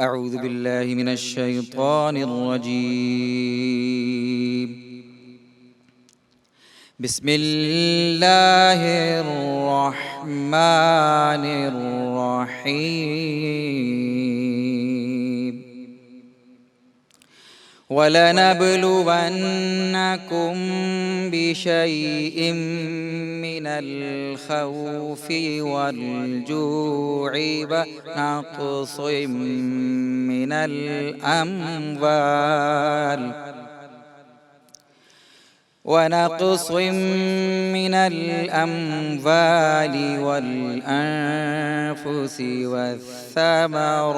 أعوذ بالله من الشيطان الرجيم. بسم الله الرحمن الرحيم. ولنبلونكم بشيء من الخوف والجوع ونقص من الأموال والأنفس والثمرات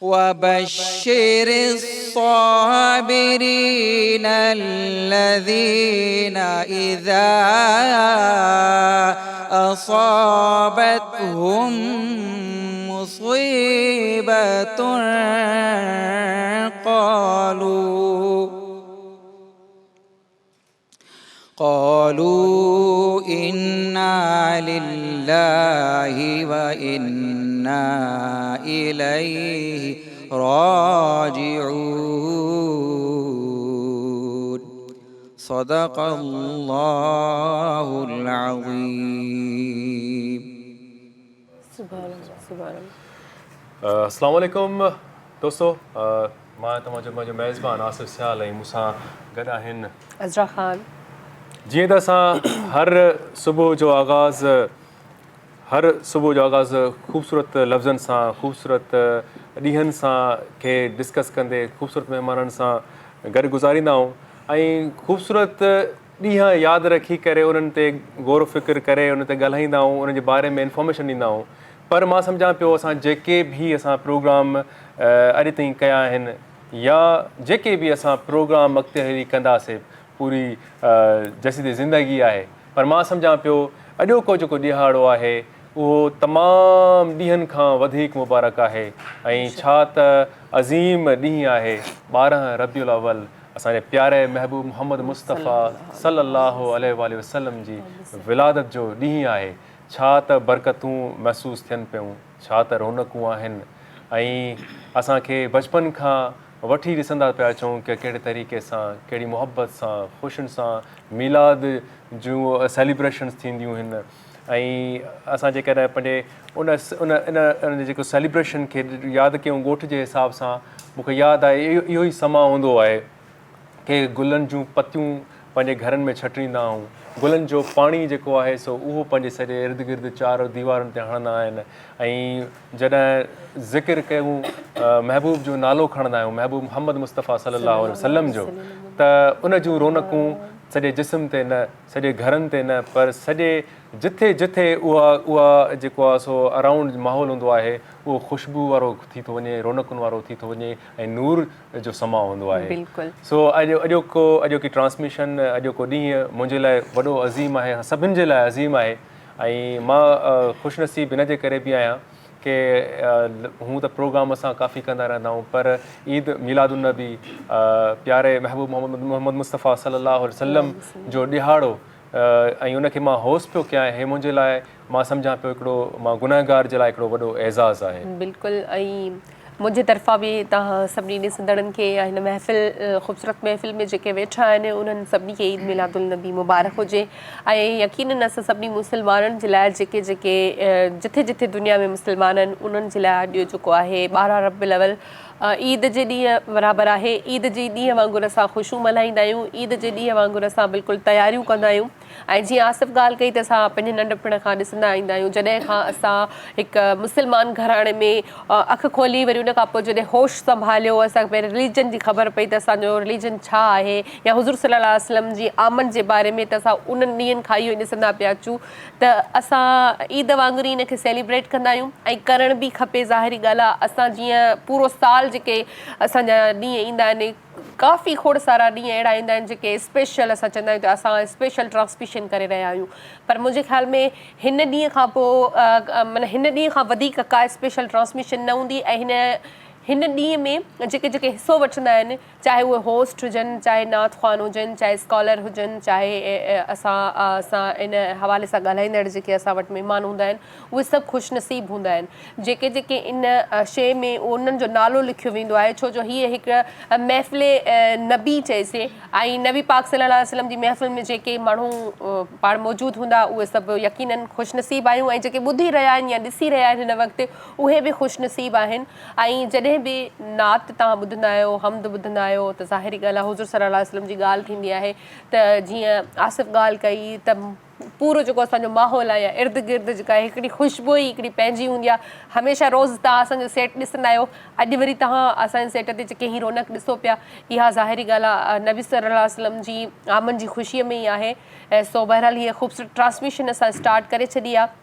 وبشر الصابرين الذين إذا أصابتهم مصيبة قالوا إنا لله وإنا إليه راجعون. صدق الله العظيم. السلام علیکم دوستو، मां तव्हांजो मेज़बान आसिफ़ सियाल ऐं मूंसां गॾु आहिनि अज़रा ख़ान. जीअं त असां हर सुबुह जो आगाज़ ख़ूबसूरत लफ़्ज़नि सां, ख़ूबसूरत ॾींहंनि सां खे डिस्कस कंदे ख़ूबसूरत महिमाननि सां गॾु गुज़ारींदा आहियूं ऐं ख़ूबसूरत ॾींहं यादि रखी करे उन्हनि ते ग़ौर फ़िक्र करे उन ते ॻाल्हाईंदा आहियूं, उन्हनि जे बारे में इंफॉर्मेशन ॾींदा आहियूं. पर मां सम्झां पियो असां जेके बि असां प्रोग्राम अॼु ताईं कया आहिनि या जेके बि असां प्रोग्राम अॻिते हली कंदासीं पूरी जेसीं ताईं ज़िंदगी आहे, पर मां सम्झां पियो अॼोको जेको ॾिहाड़ो आहे उहो तमामु ॾींहंनि खां वधीक मुबारक आहे ऐं छा त अज़ीम ॾींहुं आहे 12 रबीउल अव्वल, असांजे प्यारे महबूब मोहम्मद मुस्तफ़ा सल्लल्लाहु अलैहि वसल्लम जी विलादत जो ॾींहुं आहे. छा त बरकतूं महसूसु थियनि पियूं, छा त रौनकूं आहिनि ऐं असांखे बचपन खां वठी ॾिसंदा पिया अचूं की कहिड़े तरीक़े सां, कहिड़ी मुहबत सां, ख़ुशियुनि सां मीलाद जूं सेलिब्रेशन्स थींदियूं आहिनि. ऐं असां जेकॾहिं पंहिंजे उन जेको सेलिब्रेशन खे यादि कयूं ॻोठ जे हिसाब सां, मूंखे यादि आहे इहो ई समा हूंदो आहे की गुलनि जूं पतियूं पंहिंजे घरनि में छटींदा आहियूं, गुलनि जो पाणी जेको आहे सो उहो पंहिंजे सॼे इर्द गिर्द चारो दीवारुनि ते हणंदा आहिनि. ऐं जॾहिं ज़िक्र कयूं महबूब जो नालो खणंदा आहियूं, महबूब मोहम्मद मुस्तफ़ा सल्लल्लाहु अलैहि वसल्लम जो, त उन जूं रौनकूं सॼे जिस्म ते न, सॼे घरनि ते न, पर सॼे जिथे जिथे उहा जेको आहे सो अराउंड माहौल हूंदो आहे उहो ख़ुशबू वारो थी थो वञे, रौनकुनि वारो थी थो वञे ऐं नूर जो समा हूंदो आहे. सो अॼोकी ट्रांसमिशन, अॼोको ॾींहुं मुंहिंजे लाइ वॾो अज़ीम आहे, सभिनि जे लाइ अज़ीम आहे. ऐं मां ख़ुशनसीब इन जे करे बि आहियां की हूअं त प्रोग्राम असां काफ़ी कंदा रहंदा आहियूं, पर ईद मीलादुन्नबी प्यारे महबूब मोहम्मद मुस्तफ़ा सल्लल्लाहु अलैहि वसल्लम जो ॾिहाड़ो ऐं उनखे मां होस्ट पियो कयां, हे मुंहिंजे लाइ मां सम्झां पियो हिकिड़ो, मां गुनहगार जे लाइ हिकिड़ो वॾो एज़ाज़ आहे. बिल्कुलु. ऐं मुंहिंजे तरफ़ां बि तव्हां सभिनी ॾिसंदड़नि खे या हिन महफ़िल ख़ूबसूरत महफ़िल में जेके वेठा आहिनि उन्हनि सभिनी खे ईद मिलादुल नबी मुबारक हुजे. ऐं यकीनन असां सभिनी मुस्लमाननि जे लाइ जेके जिथे जिथे दुनिया में मुस्लमान आहिनि उन्हनि जे लाइ अॼु जेको आहे 12 रबीउल अव्वल ईद जे ॾींहुं बराबरि आहे. ईद जे ॾींहुं वांगुरु असां ख़ुशियूं मल्हाईंदा आहियूं, ईद जे ॾींहुं वांगुरु असां बिल्कुलु तयारियूं कंदा आहियूं. ऐं जीअं आसिफ़ ॻाल्हि कई त असां पंहिंजे नंढपण खां ॾिसंदा ईंदा आहियूं, जॾहिं खां असां हिकु मुस्लमान घराणे में अखि खोली, वरी उन खां पोइ जॾहिं होश संभालियो, असांखे पहिरीं रिलीजन जी ख़बर पई त असांजो रिलीजन छा आहे या हुज़ूर सल्लल्लाहु अलैहि वसल्लम जी आमद जे बारे में, त असां उन्हनि ॾींहंनि खां इहो ॾिसंदा पिया अचूं त असां ईद वांगुरु इन खे सेलिब्रेट कंदा आहियूं ऐं करणु बि खपे. ज़ाहिरी ॻाल्हि आहे, असां जीअं पूरो साल जेके असांजा ॾींहं ईंदा आहिनि, काफ़ी खोड़ सारा ॾींहं अहिड़ा ईंदा आहिनि जेके स्पेशल असां चवंदा आहियूं त असां स्पेशल ट्रांसमिशन करे रहिया आहियूं. पर मुंहिंजे ख़्याल में हिन ॾींहं खां पोइ माना हिन ॾींहं खां वधीक का स्पेशल ट्रांसमिशन न हूंदी. ऐं हिन ॾींहं में जेके जेके हिसो वठंदा आहिनि, चाहे उहे होस्ट हुजनि, चाहे नात ख़्वान हुजनि, चाहे स्कॉलर हुजनि, चाहे असां इन हवाले सां ॻाल्हाईंदड़ जेके असां वटि महिमान हूंदा आहिनि, उहे सभु ख़ुशनसीब हूंदा आहिनि जेके जेके इन शइ में उन्हनि जो नालो लिखियो वेंदो आहे, छो जो हीअ हिकु महफ़िल नबी चइजे। ऐं नबी पाक सल्लल्लाहु अलैहि वसल्लम जी महफ़िल में जेके माण्हू पाण मौजूदु हूंदा उहे सभु यकीनन ख़ुशनसीब आहियूं, ऐं जेके ॿुधी रहिया आहिनि या ॾिसी रहिया आहिनि हिन वक़्तु उहे बि ख़ुशनसीब आहिनि। ऐं जॾहिं बि नात तव्हां ॿुधंदा आहियो, हमद ॿुधंदा आहियो, त ज़ाहिरी ॻाल्हि आहे हुज़ूर सल्लल्लाहु अलैहि वसल्लम जी ॻाल्हि थींदी आहे। त जीअं आसिफ़ ॻाल्हि कई त पूरो जेको असांजो माहौल आहे या इर्द गिर्द जेका आहे हिकिड़ी ख़ुशबू ई हिकिड़ी पंहिंजी हूंदी आहे। हमेशह रोज़ु तव्हां असांजो सेट ॾिसंदा आहियो, अॼु वरी तव्हां असांजे सेट ते जेके हीअ रौनक ॾिसो पिया, इहा ज़ाहिरी ॻाल्हि आहे नबी सल्लल्लाहु अलैहि वसल्लम जी आमद जी ख़ुशीअ में ई आहे। सो बहरहाल हीअ ख़ूबसूरत ट्रांसमिशन असां स्टार्ट करे छॾी आहे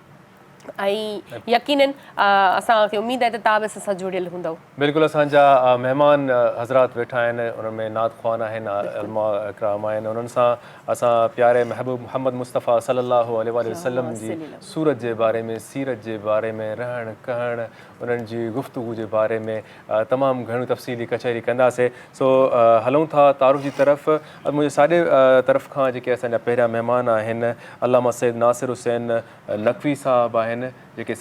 ऐं यकीनन असांखे उमेदु आहे त तव्हां बि असां सां जुड़ियल हूंदव। बिल्कुलु असांजा महिमान हज़रात वेठा आहिनि, उन्हनि में नात ख़्वान आहिनि, अलमा इकराम आहिनि, उन्हनि सां असां प्यारे महबूब मोहम्मद मुस्तफ़ा सल्लल्लाहु अलैहि वसल्लम जी सूरत जे बारे में, सीरत जे बारे में, रहण कहण, उन्हनि जी गुफ़्तगू जे बारे में तमामु घणियूं तफ़सीली कचहरी कंदासीं। सो हलूं था तारुफ़ जी तरफ़। मुंहिंजे साॼे तरफ़ खां जेके असांजा पहिरियां महिमान आहिनि अल्लामा सैयद नासिर हुसैन नक़वी साहब आहिनि, जेके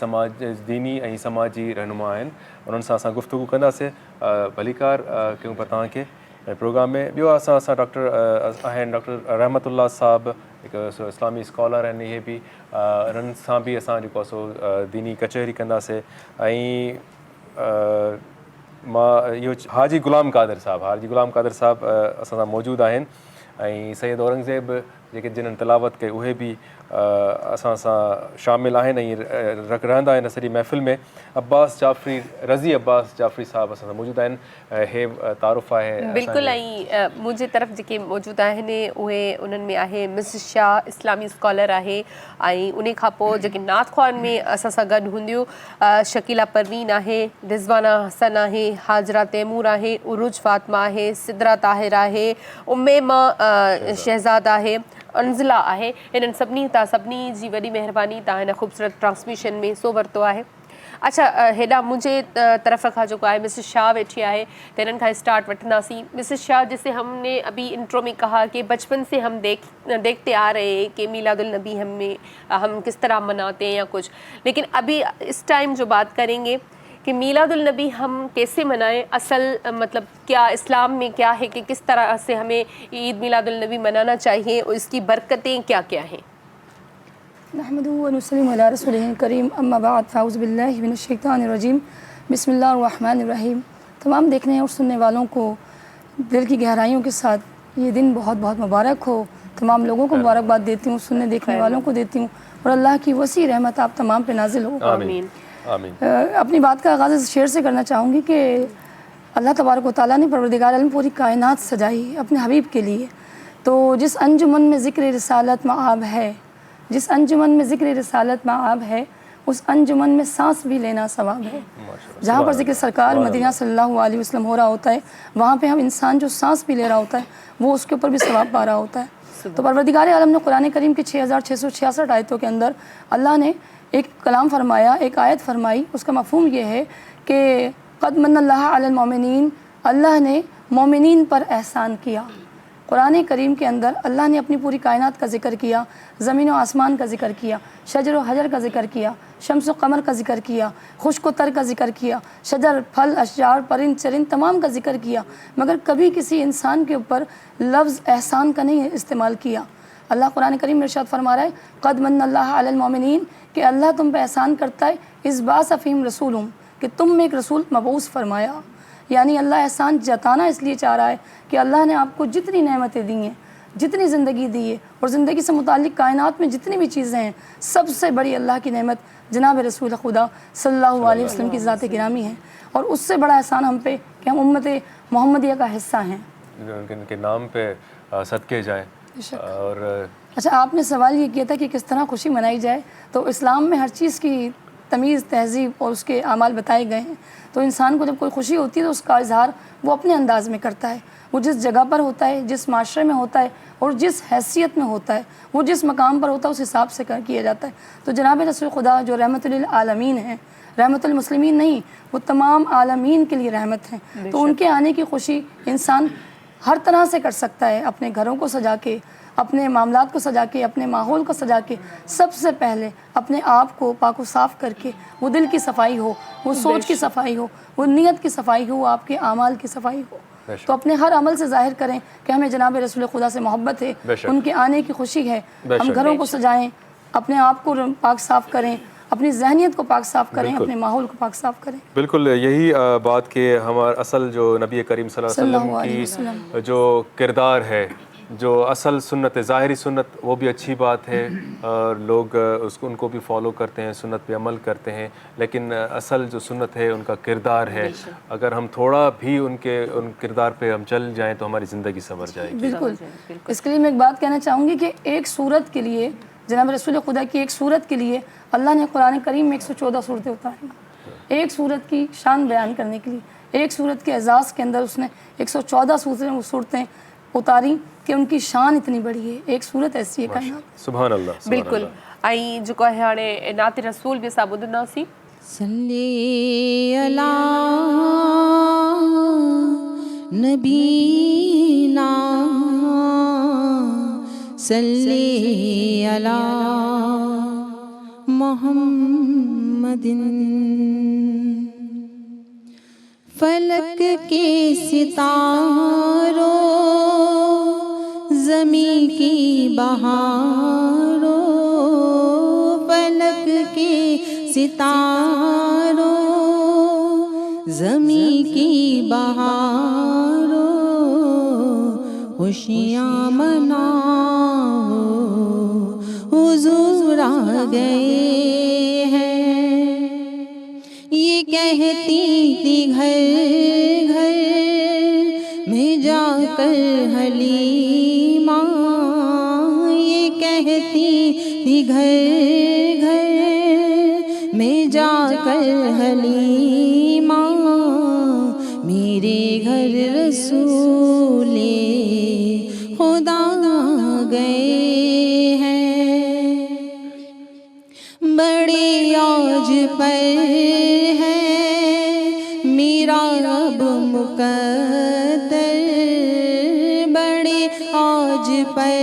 दीनी ऐं समाजी रहनुमा आहिनि, उन्हनि सां असां गुफ़्तगू कंदासीं। भलीकार कयूं पिया तव्हांखे प्रोग्राम में। ॿियो असां डॉक्टर आहिनि डॉक्टर रहमतुल्लाह साहब, हिकु इस्लामी स्कॉलर आहिनि, इहे बि इन्हनि सां बि असां जेको आहे सो दीनी कचहरी कंदासीं। ऐं मां इहो हाजी ग़ुलाम क़ादिर साहब असां सां मौजूदु आहिनि, ऐं सैयद औरंगज़ेब जेके जिन्हनि तिलावत कई उहे बि असां सां शामिल आहिनि ऐं रहंदा आहिनि सॼी महफ़िल में। रज़ी अब्बास जाफ़री साहब असां सां मौजूदु आहिनि। हे तारुफ़ आहे बिल्कुलु। ऐं मुंहिंजे तरफ़ जेके मौजूदु आहिनि उहे उन्हनि में आहे मिसिस शाह, इस्लामी स्कॉलर आहे, ऐं उन खां पोइ जेके नात ख़्वान में असां सां गॾु हूंदियूं शकीला परवीन आहे, रिज़वाना हसन आहे, हाजरा तैमूर आहे, उरूज फातिमा आहे, सिदरा ताहिर आहे, उम्मेमा शहज़ाद आहे, अंज़ला आहे। इन्हनि सभिनी जी वॾी महिरबानी तव्हां हिन ख़ूबसूरत ट्रांसमिशन में हिसो वरितो आहे। अच्छा, हेॾा मुझे तरफ़ का जो है मिसिस शाह बैठी है, तो इन्हनि खां स्टार्ट वठंदासीं। मिसिस शाह, जैसे हमने अभी इंट्रो में कहा कि बचपन से हम देखते आ रहे हैं कि मीलादुल नबी हम किस तरह मनाते हैं या कुछ, लेकिन अभी इस टाइम जो बात करेंगे कि मीलादुल नबी हम कैसे मनाएं, असल मतलब क्या इस्लाम में क्या है कि किस तरह से हमें ईद मीलादुल नबी मनाना चाहिए और इसकी बरकतें क्या क्या हैं। नहमदुहु व नुसल्लिमु अला रसूलिहिल करीम, अम्मा बाद, फ़ाऊज़ु बिल्लाहि मिनश शैतानिर रजीम, बिस्मिल्लाहिर रहमानिर रहीम। तमाम देखने और सुनने वालों को दिल की गहराइयों के साथ ये दिन बहुत बहुत मुबारक हो। तमाम लोगों को मुबारकबाद देती हूँ, सुनने देखने वालों को देती हूँ, और अल्लाह की वसी रहमत आप तमाम पे नाजिल हो। आमीन। अपनी बात का आगाज़ इस शेर से करना चाहूँगी कि अल्लाह तबारक व तआला ने परवरदिगार आलम पूरी कायनात सजाई अपने हबीब के लिए। तो जिस अंजुमन में ज़िक्र रिसालत मआब है, जिस अंजुमन में ज़िक्र रिसालत मआब है, उस अंजुमन में सांस भी लेना सवाब है। जहाँ पर ज़िक्र सरकार मदीना सल्लल्लाहु अलैहि वसल्लम हो रहा होता है, वहाँ पे हम इंसान जो सांस भी ले रहा होता है वो उसके ऊपर भी सवाब पा रहा होता है। तो परवरदिगार आलम ने कुरान करीम की 6666 आयतों के अंदर अल्लाह ने एक कलाम फरमाया, एक आयत फरमाई। उसका मफ़हूम ये है कि क़द मन्नल्लाहु अलल मोमिनीन, अल्लाह ने मोमिनीन पर एहसान किया। कुरान करीम के अंदर अल्लाह ने अपनी पूरी कायनात का ज़िक्र किया, ज़मीन व आसमान का ज़िक्र किया, शजर व हजर का ज़िक्र किया, शम्स व कमर का ज़िक्र किया, खुश्क व तर का ज़िक्र किया, शजर, फल, अशजार, परिंद, चरिंद तमाम का ज़िक्र किया, मगर कभी किसी इंसान के ऊपर लफ्ज़ एहसान का नहीं इस्तेमाल किया। अल्लाह कुरान करीम में इरशाद फरमा रहा है, क़द मन्नल्लाहु अलल मोमिनीन, कि अल्लाह तुम पे एहसान करता है, इस बास फ़ीहिम रसूलुम, कि तुम में एक रसूल मबऊस फरमाया। यानी अल्लाह एहसान जताना इसलिए चाह रहा है कि अल्लाह ने आपको जितनी नेमतें दी हैं, जितनी ज़िंदगी दी है, और ज़िंदगी से मुताल्लिक़ कायनात में जितनी भी चीज़ें हैं, सबसे बड़ी अल्लाह की नेमत जनाब रसूल खुदा सल्लल्लाहु अलैहि वसल्लम की ज़ात गिरामी है। और उससे बड़ा एहसान हम पे कि हम उम्मत मोहम्मदिया का हिस्सा हैं, उनके नाम पे सदके जाए। और अच्छा, आपने सवाल ये किया था कि किस तरह खुशी मनाई जाए। तो इस्लाम में हर चीज़ की تمیز تہذیب اور اس کے اعمال بتائے گئے ہیں. تو انسان کو جب کوئی خوشی ہوتی ہے تو اس کا اظہار وہ اپنے انداز میں کرتا ہے. وہ جس جگہ پر ہوتا ہے, جس معاشرے میں ہوتا ہے اور جس حیثیت میں ہوتا ہے, وہ جس مقام پر ہوتا ہے اس حساب سے کیا جاتا ہے. تو جناب رسول خدا جو رحمت للعالمین ہیں, رحمت المسلمین نہیں, وہ تمام عالمین کے لیے رحمت ہیں. تو ان کے آنے کی خوشی انسان ہر طرح سے کر سکتا ہے, اپنے گھروں کو سجا کے, اپنے معاملات کو سجا کے, اپنے ماحول کو سجا کے. سب سے پہلے اپنے آپ کو پاک و صاف کر کے, وہ دل کی صفائی ہو, وہ سوچ کی صفائی ہو, وہ نیت کی صفائی ہو, وہ آپ کے اعمال کی صفائی ہو. تو اپنے ہر عمل سے ظاہر کریں کہ ہمیں جناب رسول خدا سے محبت ہے, ان کے آنے کی خوشی ہے. ہم گھروں کو سجائیں, اپنے آپ کو پاک صاف کریں, اپنی ذہنیت کو پاک صاف کریں, اپنے ماحول کو پاک صاف کریں. بالکل یہی بات کہ ہمارا اصل جو نبی کریم صلی اللہ علیہ وسلم کی جو کردار ہے, جو اصل سنت ہے, ظاہری سنت, وہ بھی اچھی بات ہے اور لوگ ان کو بھی فالو کرتے ہیں, سنت پہ عمل کرتے ہیں, لیکن اصل جو سنت ہے ان کا کردار ہے. اگر ہم تھوڑا بھی ان کردار پہ ہم چل جائیں تو ہماری زندگی سنور جائے گی. بالکل. اس کے لیے میں ایک بات کہنا چاہوں گی کہ ایک صورت کے لیے, جناب رسول خدا کی ایک صورت کے لیے اللہ نے قرآن کریم میں 114 صورتیں اتاری. ایک صورت کی شان بیان کرنے کے لیے, ایک صورت کے اعزاز کے اندر اس نے 114 صورتیں اتاری کہ ان کی شان اتنی بڑی ہے. ایک صورت ایسی ہے کائنات. سبحان اللہ. بالکل. ऐं जेको आहे हाणे नात रसूल बि असां ॿुधंदासीं. सल्ली अला नबीना सल्ली अला मुहम्मदिन. फलक के सितारों, ज़मीं की बहारों, फलक के सितारों, ज़मीं की बहारों, खुशियाँ मनाओ हुजूर आ गए हैं. ये कहती थी घर घर में जाकर हलीमा, ये कहती थी घर घर में जाकर हलीमा, मेरे घर रसूले खुदा गए हैं. बड़े आज पर है मेरा रब मुकद्दर, बड़े आज पर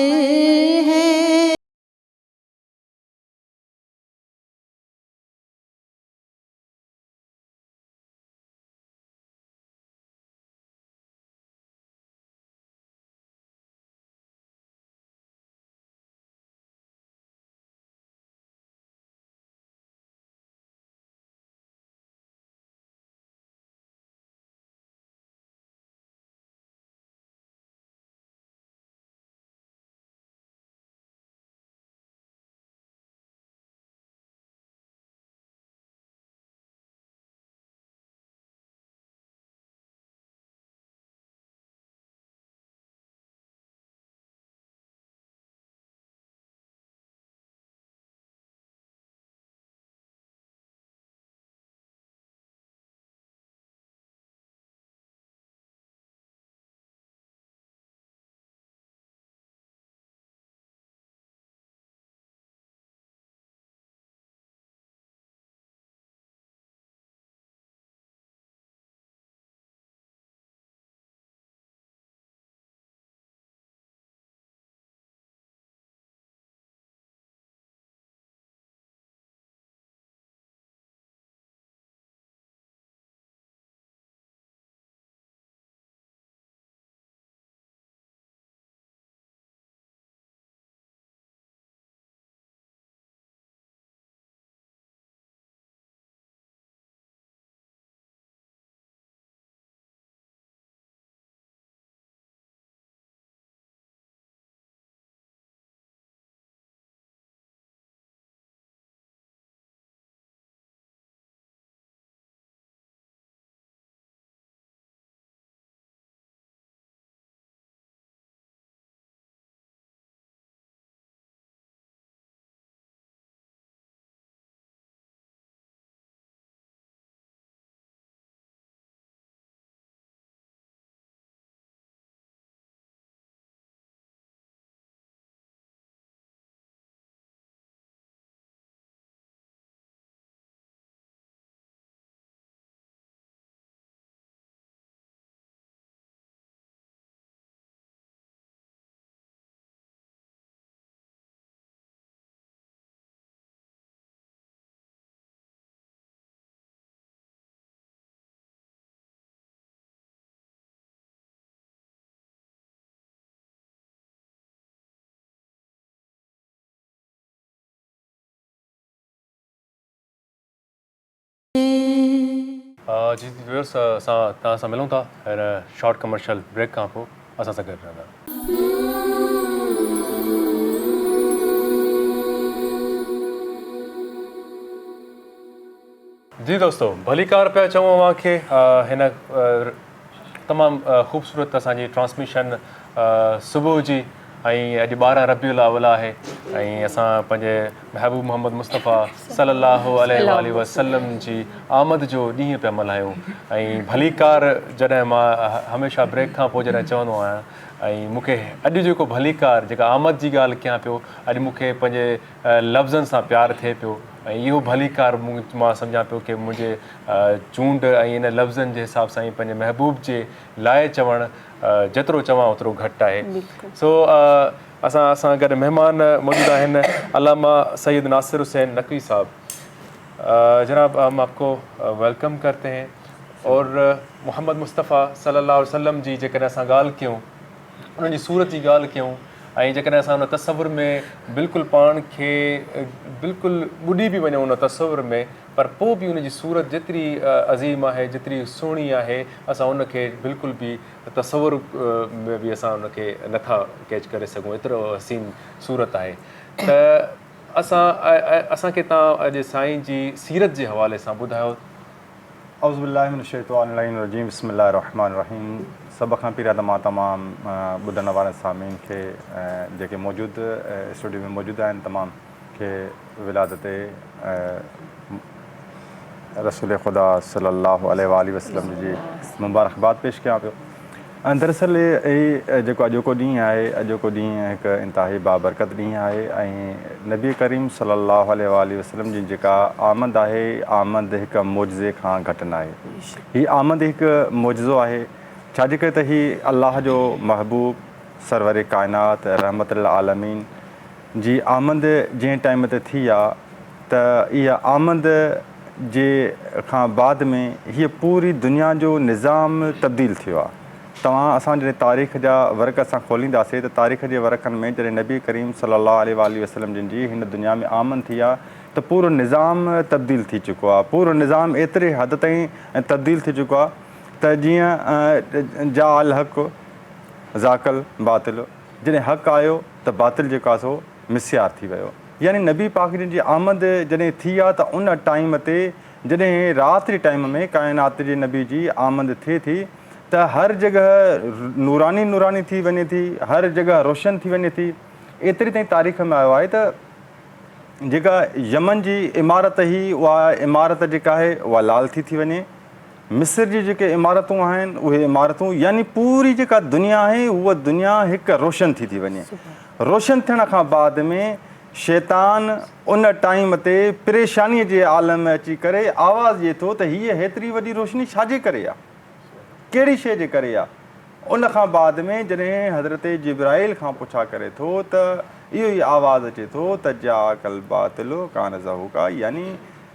जी व्यूअर्स असां तव्हां सां मिलूं था हिन शॉर्ट कमर्शियल ब्रेक खां पोइ असां सां गॾु रहंदा। जी दोस्तो, भलीकार पिया चऊं अव्हांखे हिन तमामु ख़ूबसूरत असांजी ट्रांसमिशन सुबुह जी ऐं अॼु 12 रबीउल अव्वल आहे ऐं असां पंहिंजे महबूब मोहम्मद मुस्तफ़ा सल्लल्लाहु अलैहि वसल्लम जी आमद जो ॾींहुं पिया मल्हायूं ऐं भलीकार जॾहिं मां हमेशह ब्रेक खां पोइ जॾहिं चवंदो आहियां ऐं मूंखे अॼु जेको भलीकार जेका आमद जी ॻाल्हि कयां पियो, अॼु मूंखे पंहिंजे लफ़्ज़नि सां प्यारु थिए पियो ऐं इहो भलीकार मां सम्झां पियो कि मुंहिंजे चूंड ऐं इन लफ़्ज़नि जे हिसाब सां ई पंहिंजे महबूब जे लाइ चवणु जेतिरो चवां ओतिरो घटि आहे। सो असां गॾु महिमान मौजूद आहिनि अल्लामा सैयद नासिर हुसैन नकवी साहब। जनाब हम आपको वेलकम करते हैं और मोहम्मद मुस्तफ़ा सल्लल्लाहु अलैहि वसल्लम जी जेकॾहिं असां ॻाल्हि कयूं, उन्हनि जी सूरत जी ॻाल्हि कयूं ऐं जेकॾहिं असां उन तसवुर में बिल्कुलु पाण खे बिल्कुलु ॿुॾी बि वञूं उन तसवुर में, पर पोइ बि उन जी सूरत जेतिरी अज़ीम आहे, जेतिरी सुहिणी आहे, असां उनखे बिल्कुलु बि तसवुर में बि असां उनखे नथा कैच करे सघूं, एतिरो हसीन सूरत आहे। त असांखे तव्हां अॼु साईं जी सीरत जे हवाले सां ॿुधायो। औज़ु बिल्लाहि मिनश शैतानिर रजीम, बिस्मिल्लाहिर रहमानिर रहीम। सभ खां पहिरियां त मां तमामु ॿुधण वारनि सामीन खे जेके मौजूदु स्टूडियो में मौजूदु आहिनि तमामु खे विलादत रसूल ख़ुदा सल्लल्लाहु अलैहि वसल्लम जी मुबारकबाद पेश कयां पियो। दरअसल इहे जेको अॼोको ॾींहुं आहे, अॼोको ॾींहुं हिकु इंतिहाई बाबरकत ॾींहुं आहे ऐं नबी करीम सल्लल्लाहु अलैहि वसल्लम जी जेका आमद आहे, आमद हिकु मौजज़े खां घटि न आहे। हीअ आमद हिकु मौजज़ो आहे छाजे करे त हीअ अल्लाह जो महबूब सरवर काइनात रहमतुल आलमीन जी आमद जंहिं टाइम ते थी आहे त इहा आमद जे खां बाद में हीअ पूरी दुनिया जो निज़ाम तब्दील थियो आहे। तव्हां असां जॾहिं तारीख़ जा वर्क असां खोलींदासीं त तारीख़ जे वर्कनि में जॾहिं नबी करीम सल्लल्लाहु अलैहि वसल्लम जिन जी हिन दुनिया में आमद थी आहे त पूरो निज़ाम तब्दील थी चुको आहे। पूरो निज़ाम एतिरे हद ताईं तब्दील थी चुको आहे त जीअं जा अल हक़ ज़ाकल बातिल, जॾहिं हक़ आयो त बातिल जेको आहे सो मिसियार थी वियो। यानी नबी पाक जिन जी आमद जॾहिं थी आहे त उन टाइम ते जॾहिं राति जे टाइम में काइनात जे नबी जी आमद थिए थी त हर जॻह नूरानी नूरानी थी वञे थी, हर जॻह रोशन थी वञे थी। एतिरी ताईं तारीख़ में आयो आहे त जेका यमन जी इमारत ई उहा इमारत जेका आहे उहा लाल थी वञे, मिस्र जी जेके इमारतूं आहिनि उहे इमारतूं यानी पूरी जेका दुनिया आहे उहा दुनिया हिकु रोशन थी वञे। रोशन थियण खां बाद में शैतान उन टाइम ते परेशानीअ जे आलम में अची करे आवाज़ु ॾिए थो त हीअ हेतिरी वॾी रोशनी छाजे करे आहे, कहिड़ी शइ जे करे आहे। उन खां बाद में जॾहिं हज़रत जिब्राइल खां पुछा करे थो त इहो ई आवाज़ु अचे थो त जा कल बातिलो कान ज़हूका, यानी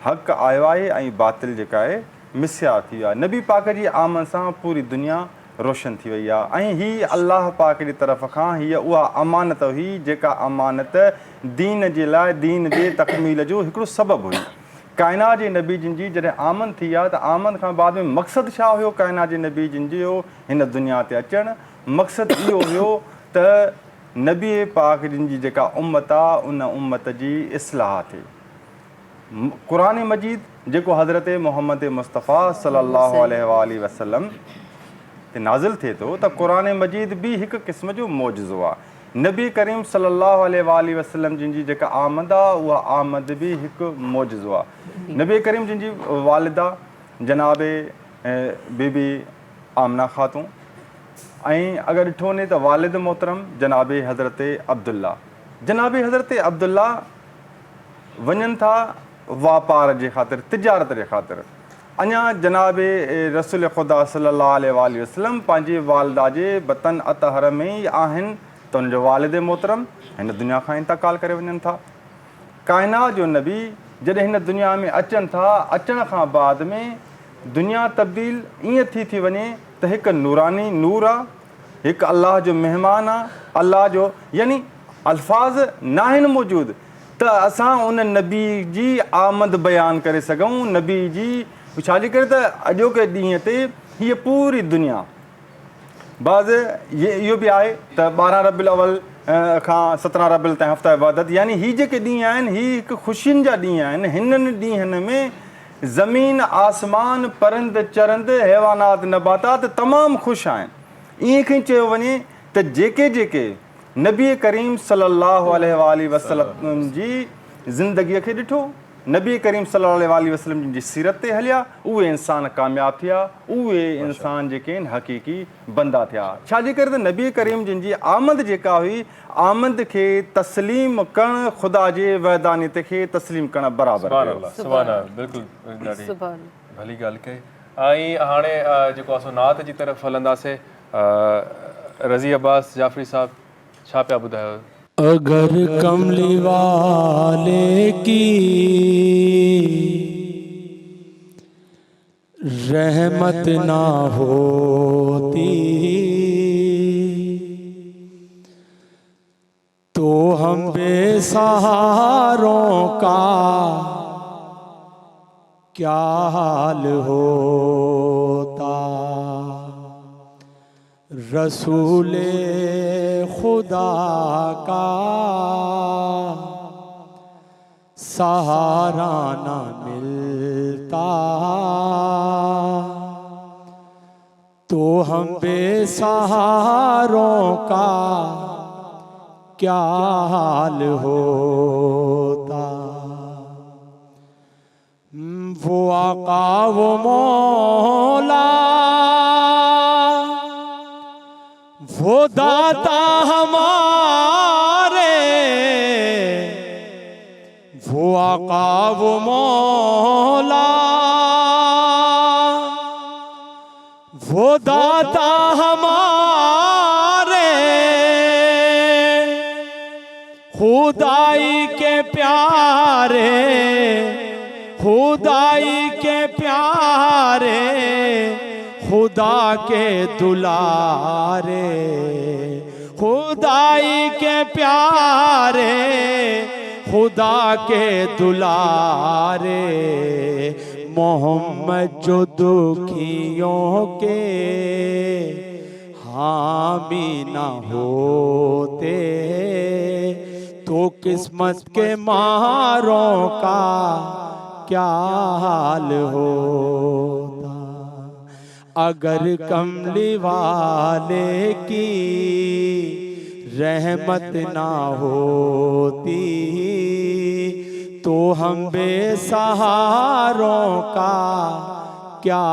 हक़ आयो आहे ऐं बातिल जेका आहे मिसियार थी वियो आहे। नबी पाक जी आमद सां पूरी दुनिया रोशन थी वई आहे ऐं हीअ अलाह पाक जी तरफ़ खां हीअ उहा अमानत हुई जेका अमानत दीन जे लाइ, दीन जे तकमील जो हिकिड़ो सबबु हुई। काइनात जे नबी जिन जी जॾहिं आमद थी आहे त आमद खां बाद में मक़सदु छा हुयो काइनात जे नबी जिन जो हिन दुनिया ते अचणु? मक़सदु इहो हुयो त नबी पाक जिन जी जेका उम्मत आहे उन उम्मत जी इस्लाह थिए। क़ुरान मजीद जेको हज़रत मोहम्मद मुस्तफ़ा सल्लल्लाहु अलैहि वसल्लम ते नाज़िल थिए थो त क़ुरान मजीद बि हिकु क़िस्म जो मौजज़ो आहे। नबी करीम सल्लल्लाहु अलैहि वसल्लम जिन जी जेका आमद आहे उहा आमद बि हिकु मौजज़ो आहे। नबी करीम जिन जी वालिदा जनाब बीबी आमना ख़ातून ऐं अगरि ॾिठो वञे त वालिद मोहतरम जनाब हज़रत अब्दुल्ला, जनाब हज़रत अब्दुल्ला वञनि था वापार जे ख़ातिर, तिजारत जे ख़ातिर। अञा जनाब रसूल ख़ुदा सल्लल्लाहु अलैहि वसल्लम पंहिंजे वालिदा जे बतन अतहर में ई आहिनि त उनजो वालिद मोहतरम हिन दुनिया खां इंतकाल करे वञनि था। काइनात जो नबी जॾहिं हिन दुनिया में अचनि था, अचण खां बाद में दुनिया तब्दील ईअं थी वञे त हिकु नूरानी नूर आहे, हिकु अलाह जो महिमान आहे। अलाह जो यानी अल्फाज़ न आहिनि मौजूदु त असां उन नबी जी आमद बयानु करे सघूं, नबी जी छाजे करे त अॼोके ॾींहं ते हीअ पूरी दुनिया बाज़ इहो बि आहे त 12 रबीउल अवल खां 17 रबीउल ताईं हफ़्ता इबादत, यानी हीअ जेके ॾींहं आहिनि हीअ हिकु ख़ुशियुनि जा ॾींहं आहिनि। हिननि ॾींहंनि में ज़मीन आसमान परंद चरंद हैवानात नबातात तमामु ख़ुशि आहिनि। ईअं खई चयो वञे त जेके जेके नबी करीम सल्लल्लाहु अलैहि वसल्लम जी ज़िंदगीअ खे ॾिठो, नबी करीम सल्लल्लाहु अलैहि वसल्लम जी सीरत ते हलिया, उहे इंसान कामयाबु थिया, उहे इंसान जेके आहिनि हक़ीक़ी बंदा थिया। छाजे करे त नबी करीम जिन जी आमद जेका हुई, आमद खे तस्लीम करणु ख़ुदा जे वहदानियत खे तस्लीम करणु बराबरि हुयो। सुभान अल्लाह, बिल्कुलु ॾाढी भली ॻाल्हि कई। ऐं हाणे जेको असां नात जी तरफ़ हलंदासीं, रज़ी अब्बास जाफ़री साहब छा पिया ॿुधायो? अगर कमली वाले की रहमत ना होती तो हम बेसहारों का क्या हाल होता। रसूले खुदा का सहारा ना मिलता तो हम बेसहारों का क्या हाल होता। वो आका वो मौला वो दाता हमारे, वो आका वो मौला वो दाता हमारे, खुदाई के प्यारे खुदाई के प्यारे खुदा के दुलारे, खुदाई के प्यारे खुदा के दुलारे। मोहम्मद जो दुखियों के हामी ना होते तो किस्मत के मारों का क्या हाल होता। अगर कमली वाले की रहमत ना होती तो हम बेसहारों का क्या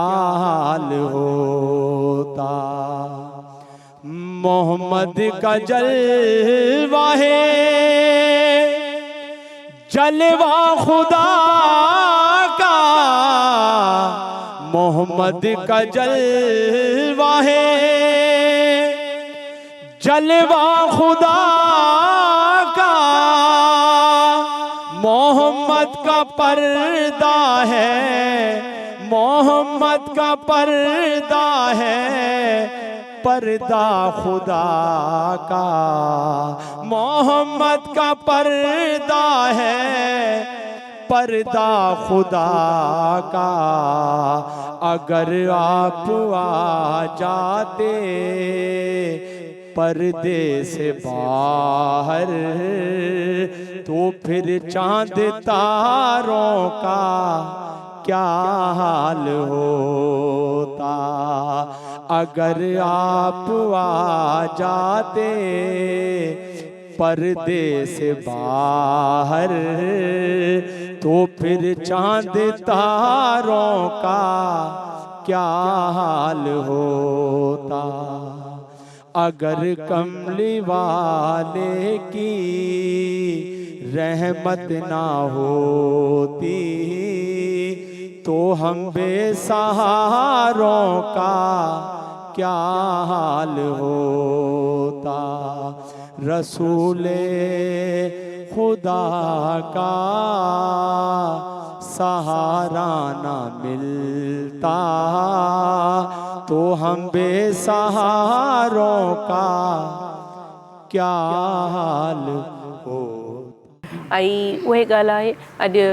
हाल होता। मोहम्मद का जलवा है जलवा खुदा का, मोहम्मद का जलवा है जलवा खुदा का, मोहम्मद का पर्दा है मोहम्मद का पर्दा है पर्दा खुदा का, मोहम्मद का पर्दा है पर्दा खुदा का। अगर आप आ जाते पर्दे से बाहर तो फिर चांद तारों का क्या हाल होता। अगर आप आ जाते पर्दे से बाहर तो फिर चांद तारों का क्या हाल होता। अगर कमली वाले की रहमत ना होती तो हम बेसहारों का क्या हाल होता। रसूले खुदा का सहारा ना मिलता तो हम बेसहारों का क्या हाल हो। ऐं उहे ॻाल्हि आहे अॼु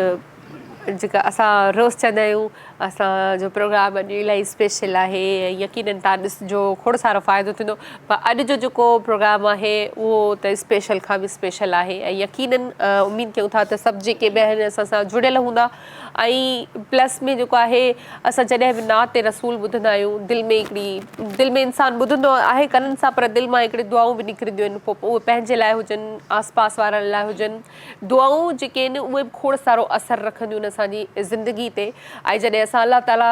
जेका असां रोज़ चवंदा आहियूं असांजो प्रोग्राम अॼु इलाही स्पेशल आहे ऐं यकीनन तव्हां ॾिसिजो खोड़ सारो फ़ाइदो थींदो पर अॼु जो जेको प्रोग्राम आहे उहो त स्पेशल खां बि स्पेशल आहे ऐं यकीनन उमेदु कयूं था त सभु जेके ॿिया आहिनि असां सां जुड़ियल हूंदा ऐं प्लस में जेको आहे असां जॾहिं बि नात रसूल ॿुधंदा आहियूं दिलि में इंसानु ॿुधंदो आहे कननि सां पर दिलि मां हिकिड़ी दुआऊं बि निकिरंदियूं आहिनि पोइ उहे पंहिंजे लाइ हुजनि आस पास वारनि लाइ हुजनि दुआऊं जेके आहिनि उहे बि खोड़ सारो असरु रखंदियूं आहिनि असांजी ज़िंदगी ते ऐं जॾहिं असां अलाह ताला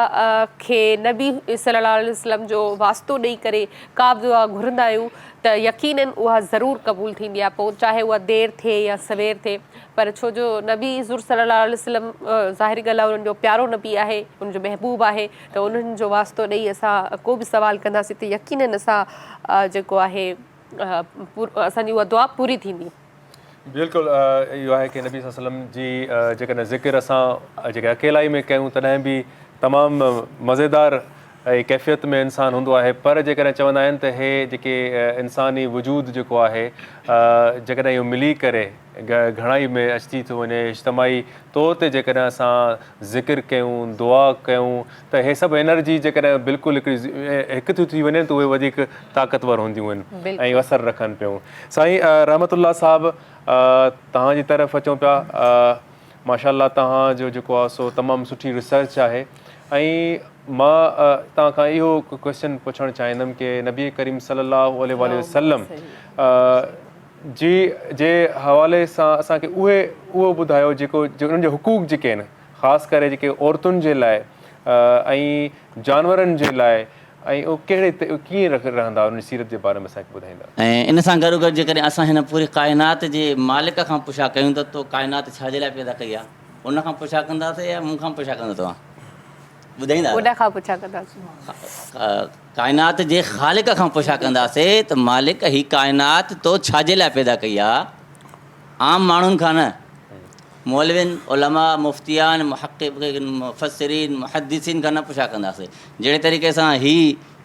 खे नबी सल्लल्लाहु अलैहि वसल्लम जो वास्तो ॾेई करे का बि दुआ घुरंदा आहियूं त यकीनन उहा ज़रूरु क़बूल थींदी आहे पोइ चाहे उहा देरि थिए या सवेर थिए पर छो जो नबी ज़ुर सल्लल्लाहु अलैहि वसल्लम ज़ाहिरी ॻाल्हि आहे उन्हनि जो प्यारो नबी आहे उनजो महबूब आहे त उन्हनि जो वास्तो ॾेई असां को बि सुवाल कंदासीं त यकीनन असां जेको आहे असांजी उहा दुआ पूरी थींदी बिल्कुलु इहो आहे की नबी वसल्लम जी जेकॾहिं ज़िक्र असां जेके अकेलाई में कयूं तॾहिं बि तमामु मज़ेदार ऐं कैफ़ियत में इंसानु हूंदो आहे पर जेकॾहिं चवंदा आहिनि त हे जेके इंसानी वजूद जेको आहे जेकॾहिं इहो मिली करे घणाई में अची थो वञे इज्तमाही तौर ते जेकॾहिं असां ज़िक्र कयूं दुआ कयूं त हे सभु एनर्जी जेकॾहिं बिल्कुलु हिकु थी वञे त उहे वधीक ताक़तवर हूंदियूं आहिनि ऐं असरु रखनि पियूं साईं रहमतुल्लाह साहिबु तव्हांजी तरफ़ अचूं पिया माशाअल्लाह तव्हांजो जेको आहे सो तमामु सुठी रिसर्च आहे ऐं मां तव्हां खां इहो क्वेश्चन पुछणु चाहींदुमि की नबी करीम सल्लल्लाहु अलैहि वसल्लम जे हवाले सां असांखे उहो ॿुधायो जेको उन्हनि जो हुकूक जेके आहिनि ख़ासि करे जेके औरतुनि जे लाइ ऐं जानवरनि जे लाइ ऐं उहो कीअं रहंदा उन सीरत जे बारे में असांखे ॿुधाईंदा ऐं इन सां गॾो गॾु जेकॾहिं असां हिन पूरी काइनात जे मालिक खां पुछा कयूं त तो काइनात छाजे लाइ पैदा कई आहे उन खां पुछा कंदासीं या मूंखां पुछा कंदा तव्हां ॿुधाईंदा उन खां पुछा कंदासीं काइनात जे ख़ालिक खां पुछा कंदासीं त मालिक ही काइनात तो छाजे लाइ पैदा कई आहे आम माण्हुनि खां न मौलविन उलमा मुफ़्तियान मुहक़्क़िक़ीन मुफ़स्सिरीन मुहद्दिसीन खां न पुछा कंदासीं जहिड़े तरीक़े सां ही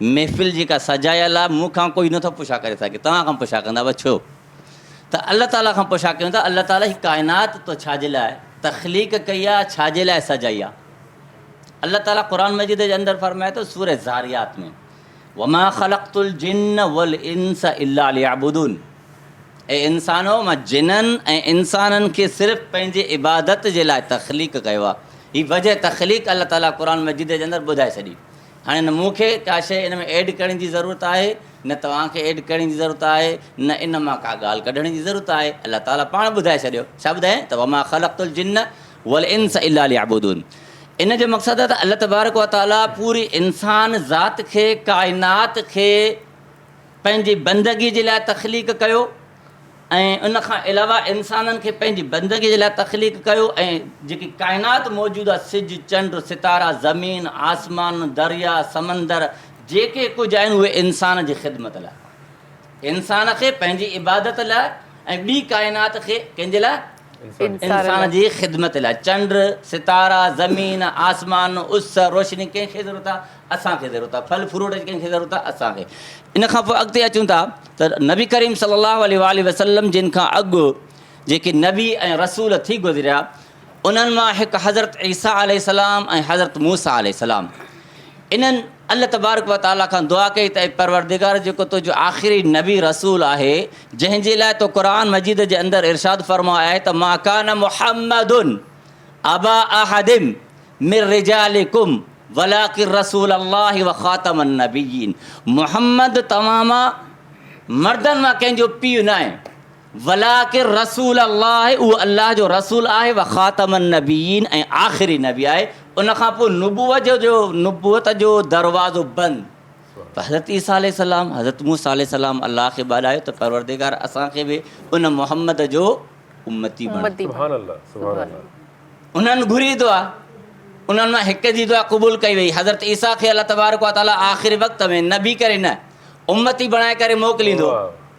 महफ़िल जेका सजायल आहे मूंखां कोई नथो पुछा करे सघे तव्हां खां पुछा कंदा छो त अल्लाह ताला खां पुछा कयूं था अल्लाह ताला ही काइनात तो छाजे लाइ तख़लीक़ कई आहे छाजे लाइ सजाई आहे अल्लाह ताला क़ुरान मजीद जे अंदरि फरमाए थो सूरह ज़ारियात में वमा ख़लक़तुल जिन्न वल इंस इल्ला लियअबुदून ऐं इंसानो मां जिननि ऐं इंसाननि खे सिर्फ़ु पंहिंजे इबादत जे लाइ तख़लीक़ कयो आहे हीअ वजह तख़लीक़ अल्लाह ताला क़ुरान मजीद जे अंदरि ॿुधाए छॾी हाणे न मूंखे का शइ इन में ऐड करण जी ज़रूरत आहे न तव्हांखे ऐड करण जी ज़रूरत आहे न इन मां का ॻाल्हि कढण जी ज़रूरत आहे अल्लाह ताला पाण ॿुधाए छॾियो छा ॿुधाए त वमा ख़लक़तुल जिन्न वल इंस इल्ला लियअबुदून इन जो मक़सदु आहे त अल्लाह तबारक व तआला पूरी इंसान ज़ात खे काइनात खे पंहिंजी बंदगी जे लाइ तख़लीक़ कयो ऐं उन खां अलावा इंसाननि खे पंहिंजी बंदगी जे लाइ तख़लीक़ कयो ऐं जेकी काइनात मौजूदु आहे सिज चंड सितारा ज़मीन आसमान दरिया समंदर जेके कुझु आहिनि उहे इंसान जी ख़िदमत लाइ इंसान खे पंहिंजी इबादत लाइ ऐं ॿी काइनात खे कंहिंजे लाइ इंसान जी ख़िदमत लाइ चंड सितारा ज़मीन आसमान उस रोशनी कंहिंखे ज़रूरत आहे असांखे ज़रूरत आहे फल फ्रूट जी कंहिंखे ज़रूरत आहे असांखे इन खां पोइ अॻिते अचूं था त नबी करीम सल्लल्लाहु अलैहि वसल्लम जिन खां अॻु जेके नबी ऐं रसूल थी गुज़रिया उन्हनि मां हिकु हज़रत ईसा अलैहिस्सलाम ऐं हज़रत मूसा अलैहिस्सलाम इन्हनि अल्लाह तबारक व तआला खां दुआ कई त परवरदिगार जेको तुंहिंजो आख़िरी नबी रसूल आहे जंहिंजे लाइ तो क़ुरान मजीद जे अंदरि इरशाद फ़रमायो आहे त मा कान मुहम्मदुन अबा अहदिम मिर रिजालिकुम वलाकिन रसूल अल्लाह व ख़ातमन नबिय्यीन मुहम्मद तमामा मर्दनि मां कंहिंजो पीउ न आहे वलाकिन रसूल अल्लाह उहो अल्लाह जो रसूल आहे व ख़ातमन नबिय्यीन ऐं आख़िरी नबी आहे उन खां पोइ नुबूवत जो दरवाज़ो बंदि हज़रत ईसा अलैहिस्सलाम हज़रत मूसा अलैहिस्सलाम अल्लाह खे ॿाॾायो त परवरदिगार असांखे बि उन मुहम्मद जो उम्मती उन्हनि घुरी दुआ उन्हनि मां हिक जी दुआ क़बूल कई वई हज़रत ईसा खे अल्लाह तबारक व तआला आख़िरी वक़्त में नबी करे न उम्मती बणाए करे मोकिलींदो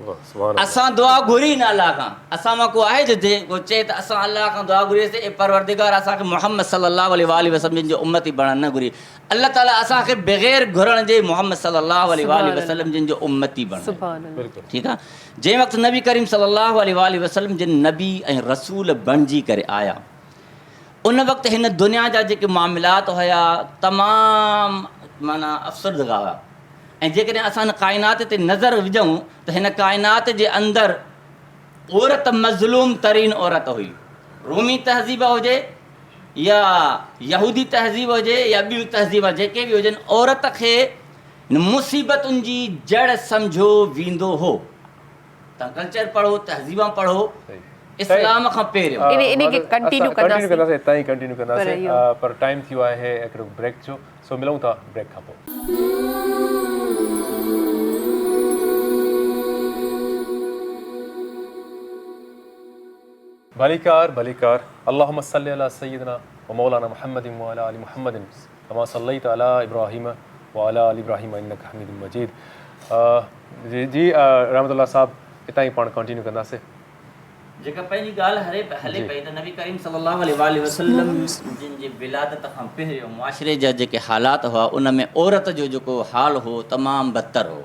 असां दुआ घुरी न अलाह खां असां मां को आहे जो चए त असां अलाह खां दुआ घुरीसीं ऐं परवरदिगार असांखे मुहम्मद सल्लल्लाहु अलैहि वसल्लम जो उम्मती बणण न घुरी अल्लाह ताला असांखे बग़ैर घुरण जे मुहम्मद सल्लल्लाहु अलैहि वसल्लम जिन जो उम्मती बणण ठीकु आहे जंहिं वक़्तु नबी करीम सल्लल्लाहु अलैहि वसल्लम जिन नबी ऐं रसूल बणिजी करे आया उन वक़्तु हिन दुनिया जा जेके मामलात हुया तमामु माना अफ़सरदगा हुआ। ऐं जेकॾहिं असां हिन काइनात ते नज़र विझूं त हिन काइनात जे अंदरि औरत मज़लूम तरीन औरत हुई। रूमी तहज़ीब हुजे या यहूदी तहज़ीब हुजे या ॿियूं तहज़ीब जेके बि हुजनि, औरत खे मुसीबतुनि जी जड़ सम्झो वेंदो हो। तव्हां कल्चर पढ़ो, तहज़ीबां पढ़ो, इस्लाम खां पहिरियों इन खे कंटिन्यू कंदासीं हितां ई कंटिन्यू कंदासीं, पर टाइम थी वियो आहे हिकिड़ो ब्रेक जो, सो मिलूं था ब्रेक खां पोइ। भलीकार भलीकार अल्लाहुम्मा सल्लि अला सय्यिदना व मौलाना मुहम्मदिन व अला आलि मुहम्मदिन कमा सल्लैत अला इब्राहीम व अला आलि इब्राहीम इन्नका हमीदुम मजीद। जी रहमतुल्लाह साहब, हितां ई पाण कंटिन्यू कंदासीं। जेका पंहिंजी ॻाल्हि हले पई त नबी करीम सल्लल्लाहु अलैहि वसल्लम जिन जे विलादत खां पहिरियों मुआशिरे जा जेके हालात हुआ उन में औरत जो जेको हाल हो तमामु बदतर हो।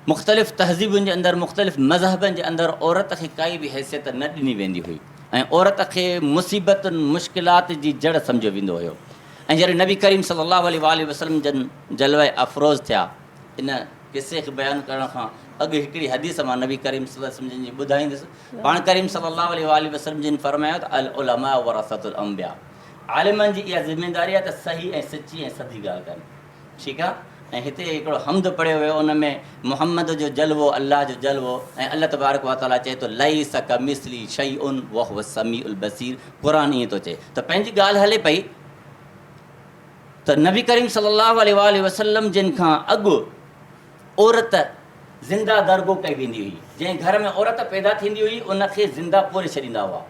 मुख़्तलिफ़ तहज़ीबुनि जे अंदरि, मुख़्तलिफ़ मज़हबनि जे अंदरि औरत खे काई बि हैसियत न ॾिनी वेंदी हुई ऐं औरत खे मुसीबतुनि मुश्किलात जी जड़ सम्झो वेंदो हुयो। ऐं जॾहिं नबी करीम सल्लल्लाहु अलैहि वसल्लम जन जलवा अफ़रोज़ थिया, इन किसे खे बयानु करण खां अॻु हिकिड़ी हदीस मां नबी करीम सल्लल्लाहु अलैहि वसल्लम जी ॿुधाईंदुसि। पाण करीम सल्लल्लाहु अलैहि वसल्लम जिन फरमायो त अल उलमा वरसतुल अंबिया, आलिमनि जी इहा ज़िमेदारी आहे त सही ऐं सची ऐं सदी ॻाल्हि कनि। ठीकु आहे। ऐं हिते हिकिड़ो हम्द पढ़ियो वियो, उन में मुहम्मद जो जलवो, अल्लाह जो जलवो, ऐं अल्लाह तबारक व तआला चए थो लैसा कमिस्ली शैउन व हुव समीउल बसीर। क़ुरान ईअं थो चए त पंहिंजी ॻाल्हि हले पई त नबी करीम सल्लल्लाहु अलैहि वसल्लम जिन खां अॻु औरत ज़िंदा दरगो कई वेंदी हुई। जंहिं घर में औरत पैदा थींदी हुई उनखे ज़िंदा पोरे छॾींदा हुआ।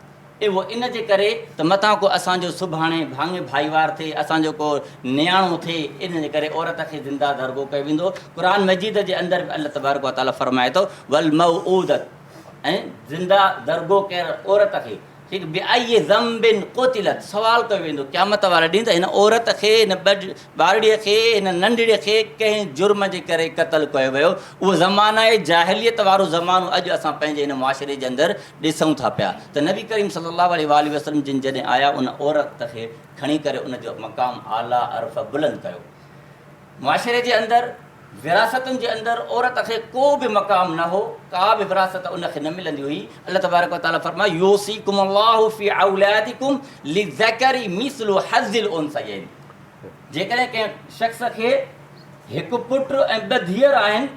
उहो इन जे करे त मथां को असांजो सुभाणे भाङे भाईवार थिए, असांजो को नियाणो थिए, इन जे करे औरत खे ज़िंदा दरगो कयो वेंदो। क़ुरान मजीद जे अंदरि अल्लाह तबारक व तआला फरमाए थो वल मऊदत, ऐं ज़िंदा दरगो कयल औरत खे ठीकु बिआई ज़म्बिन क़ुतिलत, सवाल कयो वेंदो क़यामत वारे ॾींहुं त हिन औरत खे, हिन ॿारड़ीअ खे, हिन नंढड़ीअ खे कंहिं जुर्म जे करे क़तलु कयो वियो। उहो ज़माना आहे जाहिलियत वारो ज़मानो अॼु असां पंहिंजे हिन मुआशिरे जे अंदरि ॾिसूं था पिया त नबी करीम सल्लल्लाहु अलैहि वसल्लम जिन जॾहिं आया उन औरत खे खणी करे उनजो मक़ाम आला अरफ़ बुलंद कयो। मुआशिरे जे अंदरि विरासतुनि जे अंदरि औरत खे को बि मक़ाम न हो, का बि विरासत उनखे न मिलंदी हुई। अल्लाह तबारक व तआला फरमाए यूसीकुम अल्लाहु फी औलादिकुम लिज़करी मिस्लु हज़्ज़िल उनसयैन। जेकॾहिं कंहिं शख़्स खे हिकु पुटु ऐं ॿ धीअर आहिनि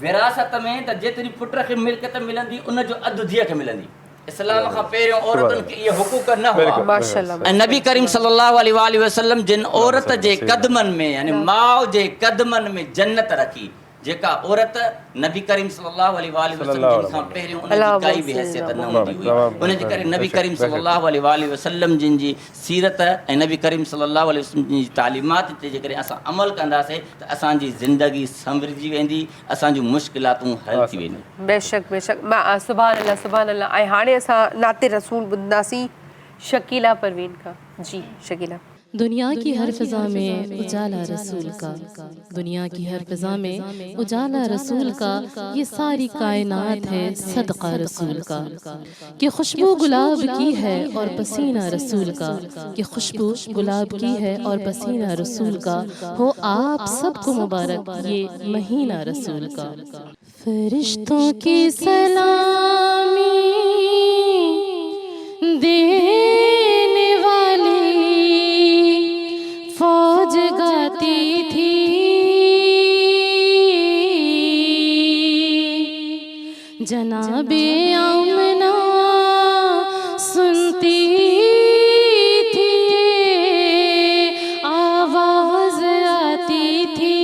विरासत में, त जेतिरी पुट खे मिल्कियत मिलंदी उनजो अधु धीअ खे मिलंदी। इस्लाम खां पहिरियों औरतुनि खे इहे हुकूक न हुआ। माशाअल्लाह। ऐं नबी करीम सल्लल्लाहु अलैहि वसल्लम जिन औरत जे क़दमनि में यानी माउ जे क़दमनि में जन्नत रखी, जेका औरत नबी करीम सल्लल्लाहु अलैहि वसल्लम खां पहिरियों उनजी काई बि हैसियत न हूंदी हुई। उन जे करे नबी करीम सल्लल्लाहु अलैहि वसल्लम जिन जी सीरत ऐं नबी करीम सल्लल्लाहु अलैहि वसल्लम जी तालीमात ते जेकॾहिं असां अमल कंदासीं त असांजी ज़िंदगी संवरिजी वेंदी, असांजूं मुश्किलातूं हल थी वेंदियूं। बेशक बेशक, मां सुभान अल्लाह सुभान अल्लाह। ऐं हाणे असां नाते रसूल ॿुधंदासीं शकीला परवीन खां। जी शकीला। दुनिया की हर फिजा में उजाला रसूल का, दुनिया की हर फिजा में उजाला रसूल का, ये सारी कायनात है सदका रसूल का। कि खुशबू गुलाब की है और पसीना रसूल का, कि खुशबू गुलाब की है और पसीना रसूल का, हो आप सबको मुबारक ये महीना रसूल का। फरिश्तों की सलामी देने वाली फौज गाती थी, जनाबे आमना सुनती थी, आवाज आती थी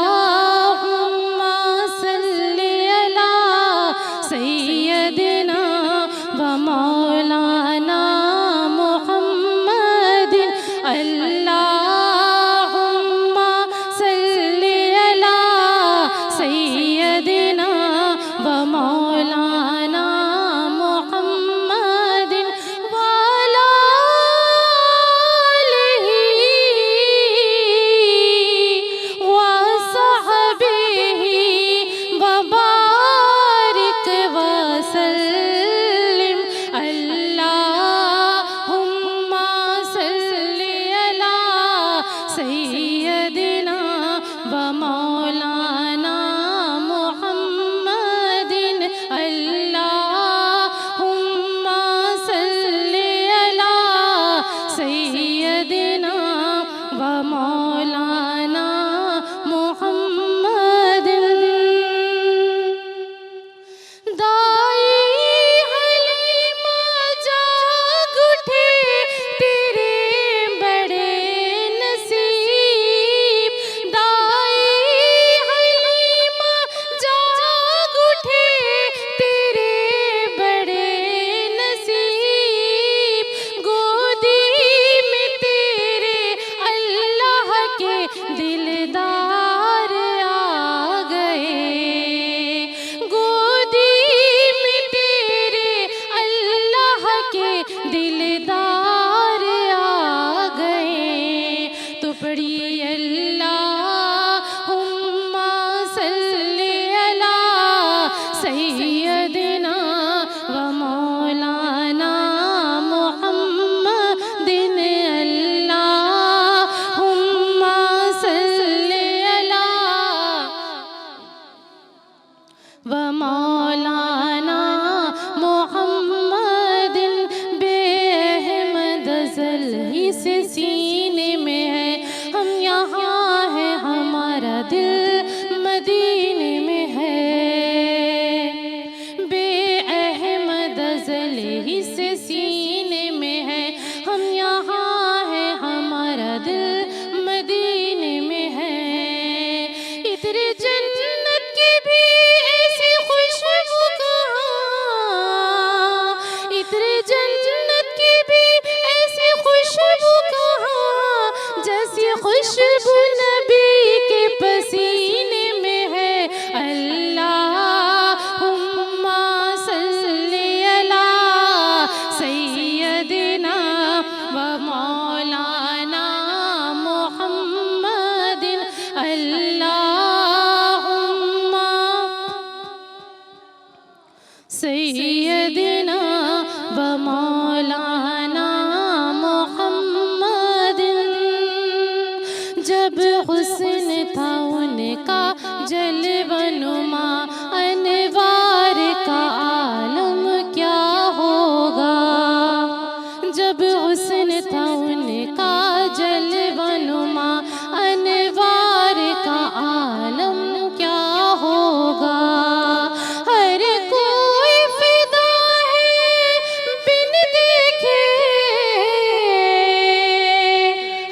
अल्लाहुम्मा सल्ली अला ही से सीने में है, हम यहाँ है हमारा दिल मदीने में है। इतने जन्नत की भी ऐसी खुशबू कहाँ, इतने जन्नत की भी ऐसी खुशबू कहाँ, जैसी खुशबू नबी के पसीने में है। अल्लाहुम्मा सल्ली अला सय्यदिना व मौलाना मुहम्मदिन। अल्लाहुम्मा सय्यदिना व मौलाना मुहम्मदिन। जब हुस्न था उनका जलवनुमा, अनवार का आलम क्या होगा। जब हुस्न था उनका जलवनुमा, अनवार का आलम क्या होगा। हर कोई फिदा है बिन देखे,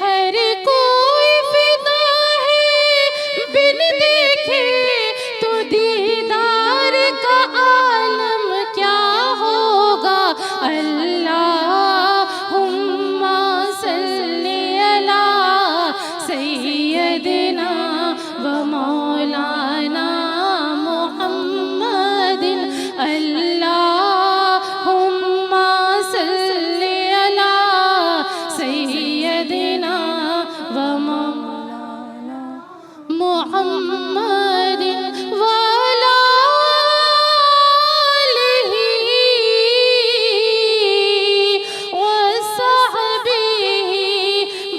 हर कोई फिदा है बिन देखे, तो दीदार का आलम क्या होगा। अल्लाहुम्मा सल्ली अला सय्यदिना व मौलाना मुहम्मदिन। अल्लाहुम्मा सल्ली अला सय्यदिना व मौलाना मुहम्मदिन व अला आलिही व सहबिही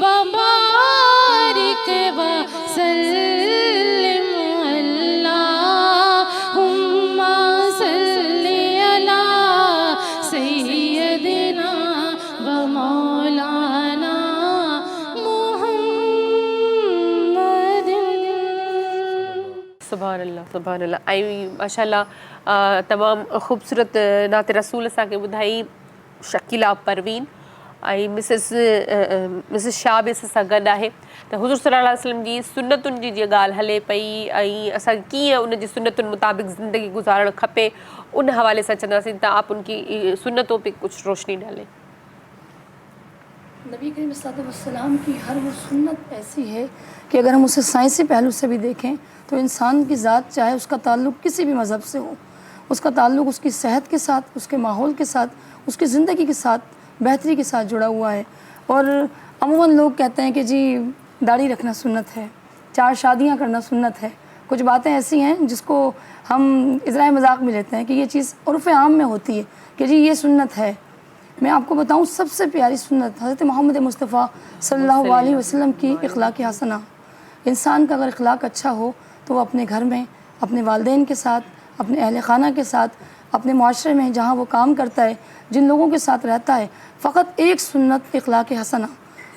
व बारिक व सल्लिम। अल्लाहुम्मा सल्ली अला सय्यदिना व मौलाना मुहम्मदिन। सुभान अल्लाह। ऐं माशाल्लाह तमामु ख़ूबसूरत नात रसूल असांखे ॿुधाई शकीला परवीन ऐं मिसिस शाह बि असां सां गॾु आहे। त हुज़ूर सल्लल्लाहु अलैहि वसल्लम जी सुन्नतुनि जी जीअं ॻाल्हि हले पई ऐं असांखे कीअं उन जी सुन्नतुनि मुताबिक़ ज़िंदगी गुज़ारणु खपे, उन हवाले सां चवंदासीं त आप उनकी सुन्नतों पे कुछ रोशनी डालें। नबी करीम सल्लल्लाहु अलैहि वसल्लम की हर वो सुन्नत ऐसी है कि अगर हम उसे साइंसी पहलू से भी देखें तो इंसान की ज़ात चाहे उसका ताल्लुक़ किसी भी मज़हब से हो, उसका ताल्लुक़ उसकी सेहत के साथ, उसके माहौल के साथ, उसकी ज़िंदगी के साथ, बेहतरी के साथ जुड़ा हुआ है। और अमूमन लोग कहते हैं कि जी दाढ़ी रखना सुन्नत है, 4 शादियाँ करना सुन्नत है। कुछ बातें ऐसी हैं जिसको हम इज़राए मजाक में लेते हैं कि ये चीज़ उर्फ़ आम में होती है कि जी ये सुन्नत है। मैं आपको बताऊं सबसे प्यारी सुन्नत हज़रत मोहम्मद मुस्तफ़ा सल्लल्लाहु अलैहि वसल्लम की इख़लाक़ हसना। इंसान का अगर इख़लाक़ अच्छा हो तो वो अपने घर में, अपने वालिदैन के साथ, अपने अहल ख़ाना के साथ, अपने माशरे में जहाँ वो काम करता है, जिन लोगों के साथ रहता है, फ़कत एक सुन्नत इख़लाक़ हसना,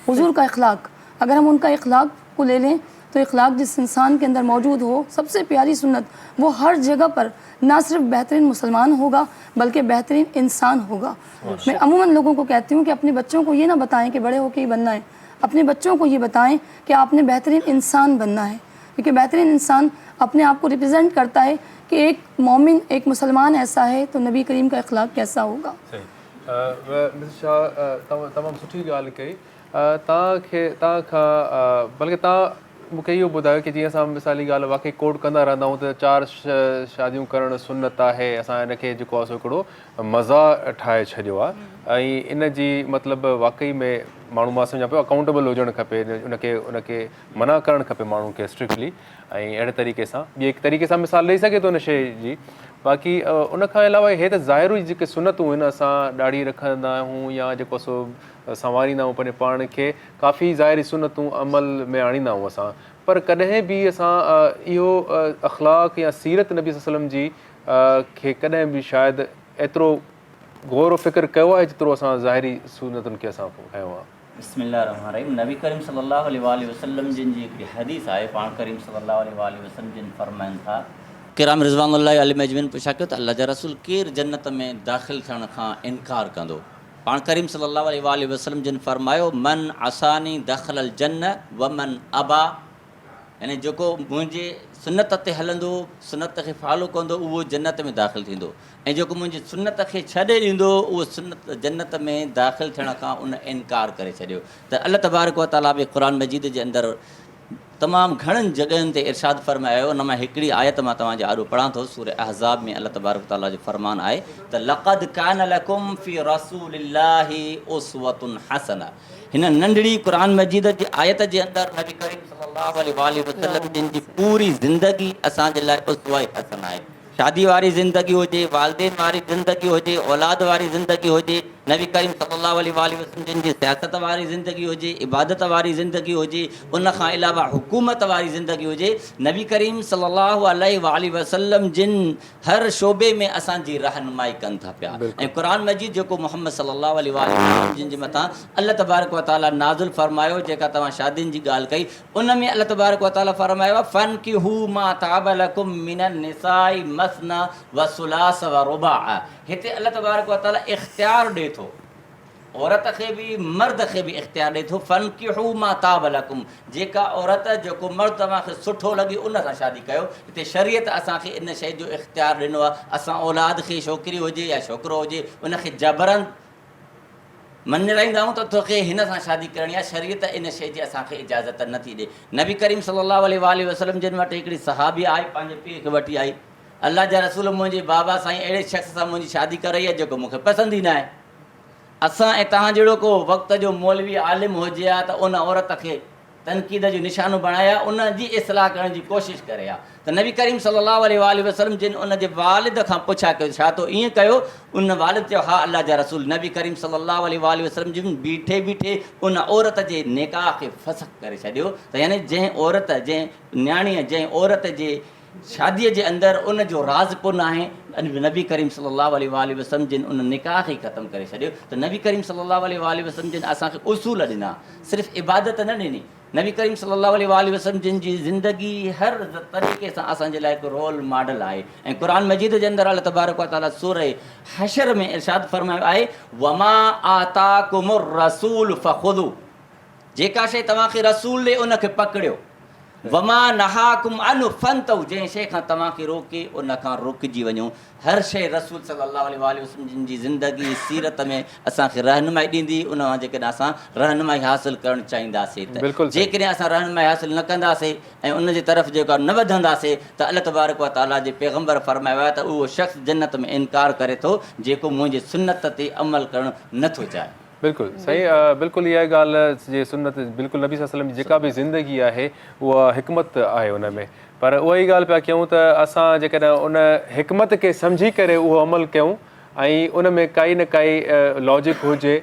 हुज़ूर का इख़लाक़। अगर हम उनका इख़लाक़ को ले लें तो इख़लाक़ जिस इंसान के अंदर मौजूद हो, सबसे प्यारी सुन्नत, वो हर जगह पर ना सिर्फ बेहतरीन मुसलमान होगा बल्कि बेहतरीन इंसान होगा। मैं अमूमन लोगों को कहती हूँ कि अपने बच्चों को ये ना बताएं कि बड़े होकर ही बनना है, अपने बच्चों को ये बताएं कि आपने बेहतरीन इंसान बनना है, क्योंकि बेहतरीन इंसान अपने आप को रिप्रेजेंट करता है कि एक मोमिन, एक मुसलमान ऐसा है तो नबी करीम का इख़लाक़ कैसा होगा। मिसिस शाह तमामु सुठी ॻाल्हि कई। तव्हांखां बल्कि तव्हां मूंखे इहो ॿुधायो कि जीअं असां मिसाली ॻाल्हि वाक़ई कोट कंदा रहंदा आहियूं त 4 शादियूं करणु सुन्नत आहे, असां हिनखे जेको आहे सो हिकिड़ो मज़ा ठाहे छॾियो आहे ऐं इन जी मतिलबु वाक़ई में माण्हू मां सम्झां पियो अकाउंटेबल हुजणु खपे, उनखे मना करणु खपे माण्हू खे स्ट्रिक्टली ऐं अहिड़े तरीक़े सां ॿिए हिकु तरीक़े सां मिसाल ॾेई सघे थो हिन शइ जी। बाक़ी उनखां अलावा हे त ज़ाहिरी जेके सुन्नतूं आहिनि, असां ॾाढी रखंदा आहियूं या जेको सो संवारींदा आहियूं पंहिंजे पाण खे, काफ़ी ज़ाहिरी सुन्नतूं अमल में आणींदा आहियूं असां, पर कॾहिं बि असां इहो अख़लाक़ या सीरत नबी वसल्लम जी खे कॾहिं बि शायदि एतिरो गौर फ़िक्र कयो आहे जेतिरो असां ज़ाहिरी सुन्नतुनि खे असां कयो आहे। बिस्मिल्लाहिर्रहमानिर्रहीम। नबी करीम सल्लल्लाहु अलैहि वसल्लम जिन जी हिकिड़ी हदीस आहे, पाण करीम सल्लल्लाहु अलैहि वसल्लम जिन फरमाइनि था किराम रिज़वानुल्लाह अलैहि मजमून पुछा कयो त अल्लाह जा रसूल केरु जन्नत में दाख़िल थियण खां इनकार कंदो? पाण करीम सल्लल्लाहु अलैहि वसल्लम जिन फरमायो मन असानी दख़लल जन्न व मन अबा, यानी जेको मुंहिंजे सुनत ते हलंदो, सुनत खे फॉलो कंदो, उहो जन्नत में दाख़िल थींदो, ऐं जेको मुंहिंजी सुनत खे छॾे ॾींदो उहो सुनत जन्नत में दाख़िल थियण खां उन इनकार करे छॾियो। त अल्लाह तबारक व तआला बि क़ुर मजीद जे अंदरि तमामु घणनि जॻहियुनि ते इरशाद फरमायो। उन मां हिकिड़ी आयत मां तव्हांजे आरो पढ़ां थो। सूरह अहज़ाब में अल्लाह तबारक तआला जो फरमान आहे त लक़द कान लकुम फ़ी रसूलिल्लाहि उस्वतुन हसना। हिन नंढड़ी क़ुर मजीद जी आयत जे अंदरि नबी करीम सल्लल्लाहु अलैहि वसल्लम जिन जी पूरी ज़िंदगी असांजे लाइ उस्वा हसन आहे। शादी वारी ज़िंदगी हुजे, वालदेन वारी ज़िंदगी हुजे, औलाद वारी ज़िंदगी हुजे, नबी करीम सल्लल्लाहु अलैहि वसल्लम जिन जी सियासत वारी ज़िंदगी हुजे, इबादत वारी ज़िंदगी हुजे, उन खां अलावा हुकूमत वारी ज़िंदगी हुजे, नबी करीम सल्लल्लाहु अलैहि वसल्लम जिन हर शोबे में असांजी रहनुमाई कनि था पिया। ऐं क़ुर मजीद जेको मोहम्मद सल्लल्लाहु अलैहि वसल्लम जिन जे मथां अल्लाह तबारक व तआला नाज़िल फरमायो, जेका तव्हां शादियुनि जी ॻाल्हि कई, उन में अल्लाह तबारक व तआला फरमायो फनकिहू मा ताब लकुम मिनन निसाई मसना व सुलास व रुबा। हिते अल्लाह तबारक व तआला इख्तियार ॾिए थो, औरत खे बि मर्द खे बि इख्तियार ॾिए थो। फनकिहू मा ताब लकुम, जेका औरत जेको मर्द तव्हांखे सुठो लॻे उन सां शादी कयो। हिते शरीयत असांखे इन शइ जो इख्तियार ॾिनो आहे। असां औलाद खे छोकिरी हुजे या छोकिरो हुजे उनखे जबरन मञाईंदा आहियूं त तोखे हिन सां शादी करणी आहे, शरीयत इन शइ जी असांखे इजाज़त नथी ॾिए। नबी करीम सल्लल्लाहु अलैहि वसल्लम जिन वटि हिकिड़ी सहाबी आई, पंहिंजे पीउ खे वठी आई, अल्लाह जा रसूल मुंहिंजे बाबा साईं अहिड़े शख़्स सां मुंहिंजी शादी कराई आहे जेको मूंखे पसंदि ई न आहे। असां ऐं तव्हां जहिड़ो को वक़्त जो मौलवी आलिम हुजे हा त उन औरत खे तनक़ीद जो निशानो बणाया, उन जी इस्लाह करण जी कोशिशि करे हा। त नबी करीम सल्लल्लाहु अलैहि वसल्लम जिन उन जे वालिद खां पुछा कयो छा तो ईअं कयो? उन वालिद चयो हा अल्लाह जा रसूल। नबी करीम सल्लल्लाहु अलैहि वसल्लम जिन बीठे बीठे उन औरत जे निकाह खे फसख़ करे छॾियो। त यानी जंहिं औरत, जंहिं न्याणीअ, जंहिं औरत जे शादीअ जे अंदरि उन जो राज़ कोन आहे, नबी करीम सल्लल्लाहु अलैहि वसल्लम जिन उन निकाह खे ख़तमु करे छॾियो। त नबी करीम सल्लल्लाहु अलैहि वसल्लम जिन असांखे उसूल ॾिना, सिर्फ़ु इबादत न ॾिनी। नबी करीम सल्लल्लाहु अलैहि वसल्लम जिन जी ज़िंदगी हर तरीक़े सां असांजे लाइ हिकु रोल मॉडल आहे। ऐं क़ुर मजीद जे अंदरि अल्लाह तबारक व तआला सूरह हशर में इरशाद फरमायो आहे वमा आताकुमुर रसूल फखुदू, जेका शइ तव्हांखे रसूल ॾे उनखे पकड़ियो। वमा नहाकुम अन फंतऊ, जंहिं शइ खां तव्हांखे रोके उन खां रुकिजी वञो। हर शइ रसूल सल्लल्लाहु अलैहि वसल्लम जिन जी ज़िंदगी सीरत में असांखे रहनुमाई ॾींदी, उन मां जेकॾहिं असां रहनुमाई हासिलु करणु चाहींदासीं त जेकॾहिं असां रहनुमाई हासिलु न कंदासीं ऐं उन जे तरफ़ जेका न वधंदासीं त अल्लाह तबारक व तआला जे पैगंबर फरमायो आहे त उहो शख़्स जन्नत में इनकार करे थो जेको मुंहिंजे सुन्नत ते अमल करणु नथो चाहे। बिल्कुलु सही, बिल्कुलु इहा ॻाल्हि जे सुन्नत बिल्कुलु नबी सल्लल्लाहु अलैहि वसल्लम जी जेका बि ज़िंदगी आहे उहा हिकमत आहे उन में। पर उहा ई ॻाल्हि पिया कयूं त असां जेकॾहिं उन हिकमत खे सम्झी करे उहो अमल कयूं ऐं उन में काई न काई लॉजिक हुजे।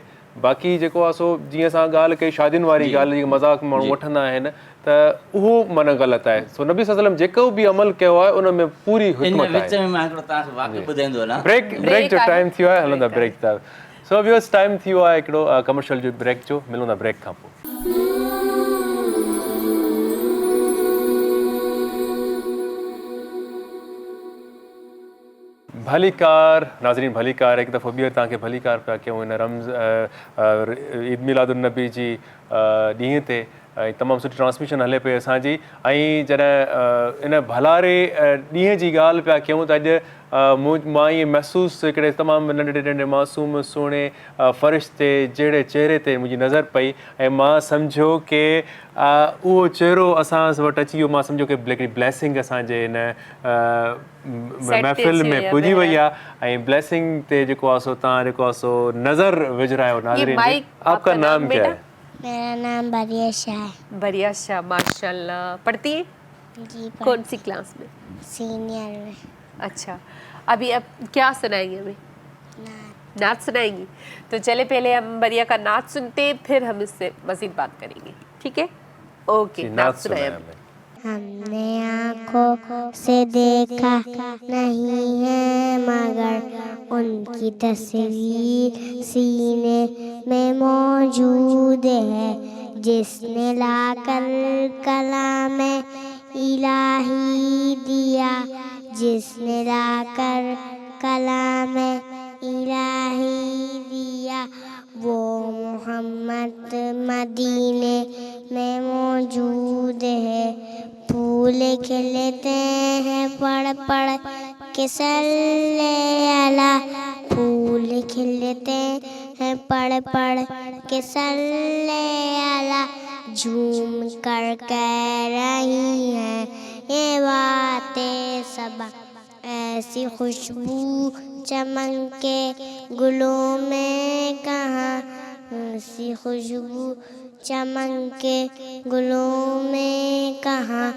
बाक़ी जेको आहे सो जीअं असां ॻाल्हि कई शादियुनि वारी ॻाल्हि, मज़ाक माण्हू वठंदा आहिनि, त उहो माना ग़लति आहे। सो नबी सल्लल्लाहु अलैहि वसल्लम जेको बि अमल कयो आहे उन में पूरी हिकमत आहे। ब्रेक जो टाइम थियो आहे, हलंदा ब्रेक था। सो व्यूअर्स, टाइम थी वियो आहे हिकिड़ो कमर्शियल जो ब्रेक जो, मिलूं था ब्रेक खां पोइ। भलीकार नाज़रीन, भलीकार हिकु दफ़ो ॿीहर तव्हांखे भलीकार पिया कयूं हिन ईद मिलादुन्नबी जी ॾींहं ते। ऐं तमामु सुठी ट्रांसमिशन हले पई असांजी। ऐं जॾहिं इन भलारे ॾींहं जी ॻाल्हि पिया कयूं त अॼु मां ईअं महसूसु हिकिड़े तमामु नंढड़े नंढड़े मासूम सुहिणे फ़रिश्ते जहिड़े चहिरे ते मुंहिंजी नज़र पई ऐं मां सम्झो की उहो चहिरो असां वटि अची वियो। मां सम्झो की हिकिड़ी ब्लेसिंग असांजे हिन महफ़िल में पुॼी वई आहे। ऐं ब्लेसिंग ते जेको आहे सो तव्हां जेको आहे सो नज़र विझरायो। नाज़रीन, आपका नाम क्या है? मेरा नाम बरिया शाह है। बरिया शाह, माशाल्लाह। पढ़ती है? जी। कौन सी क्लास में? सीनियर में। अच्छा, अभी अब क्या सुनाएंगे हमें? नात सुनाएंगी। तो चले पहले हम बरिया का नात सुनते, फिर हम इससे मज़ीद बात करेंगे, ठीक है? ओके, नात सुनाए। हमने आँखों से देखा नहीं है मगर उनकी तस्वीर सीने में मौजूद है। जिसने लाकर कलाम इलाही दिया جس نے لا کر کلام الہی دیا وہ محمد مدینے میں موجود ہے. پھول کھلتے ہیں پڑھ پڑھ کے صلی علی. پھول کھلتے ہیں پڑھ پڑھ کے صلی علی. جھوم کر کہہ رہی ہیں یہ باتیں صبا. ایسی خوشبو چمن کے گلوں میں کہاں. ایسی خوشبو چمن کے گلوں میں کہاں.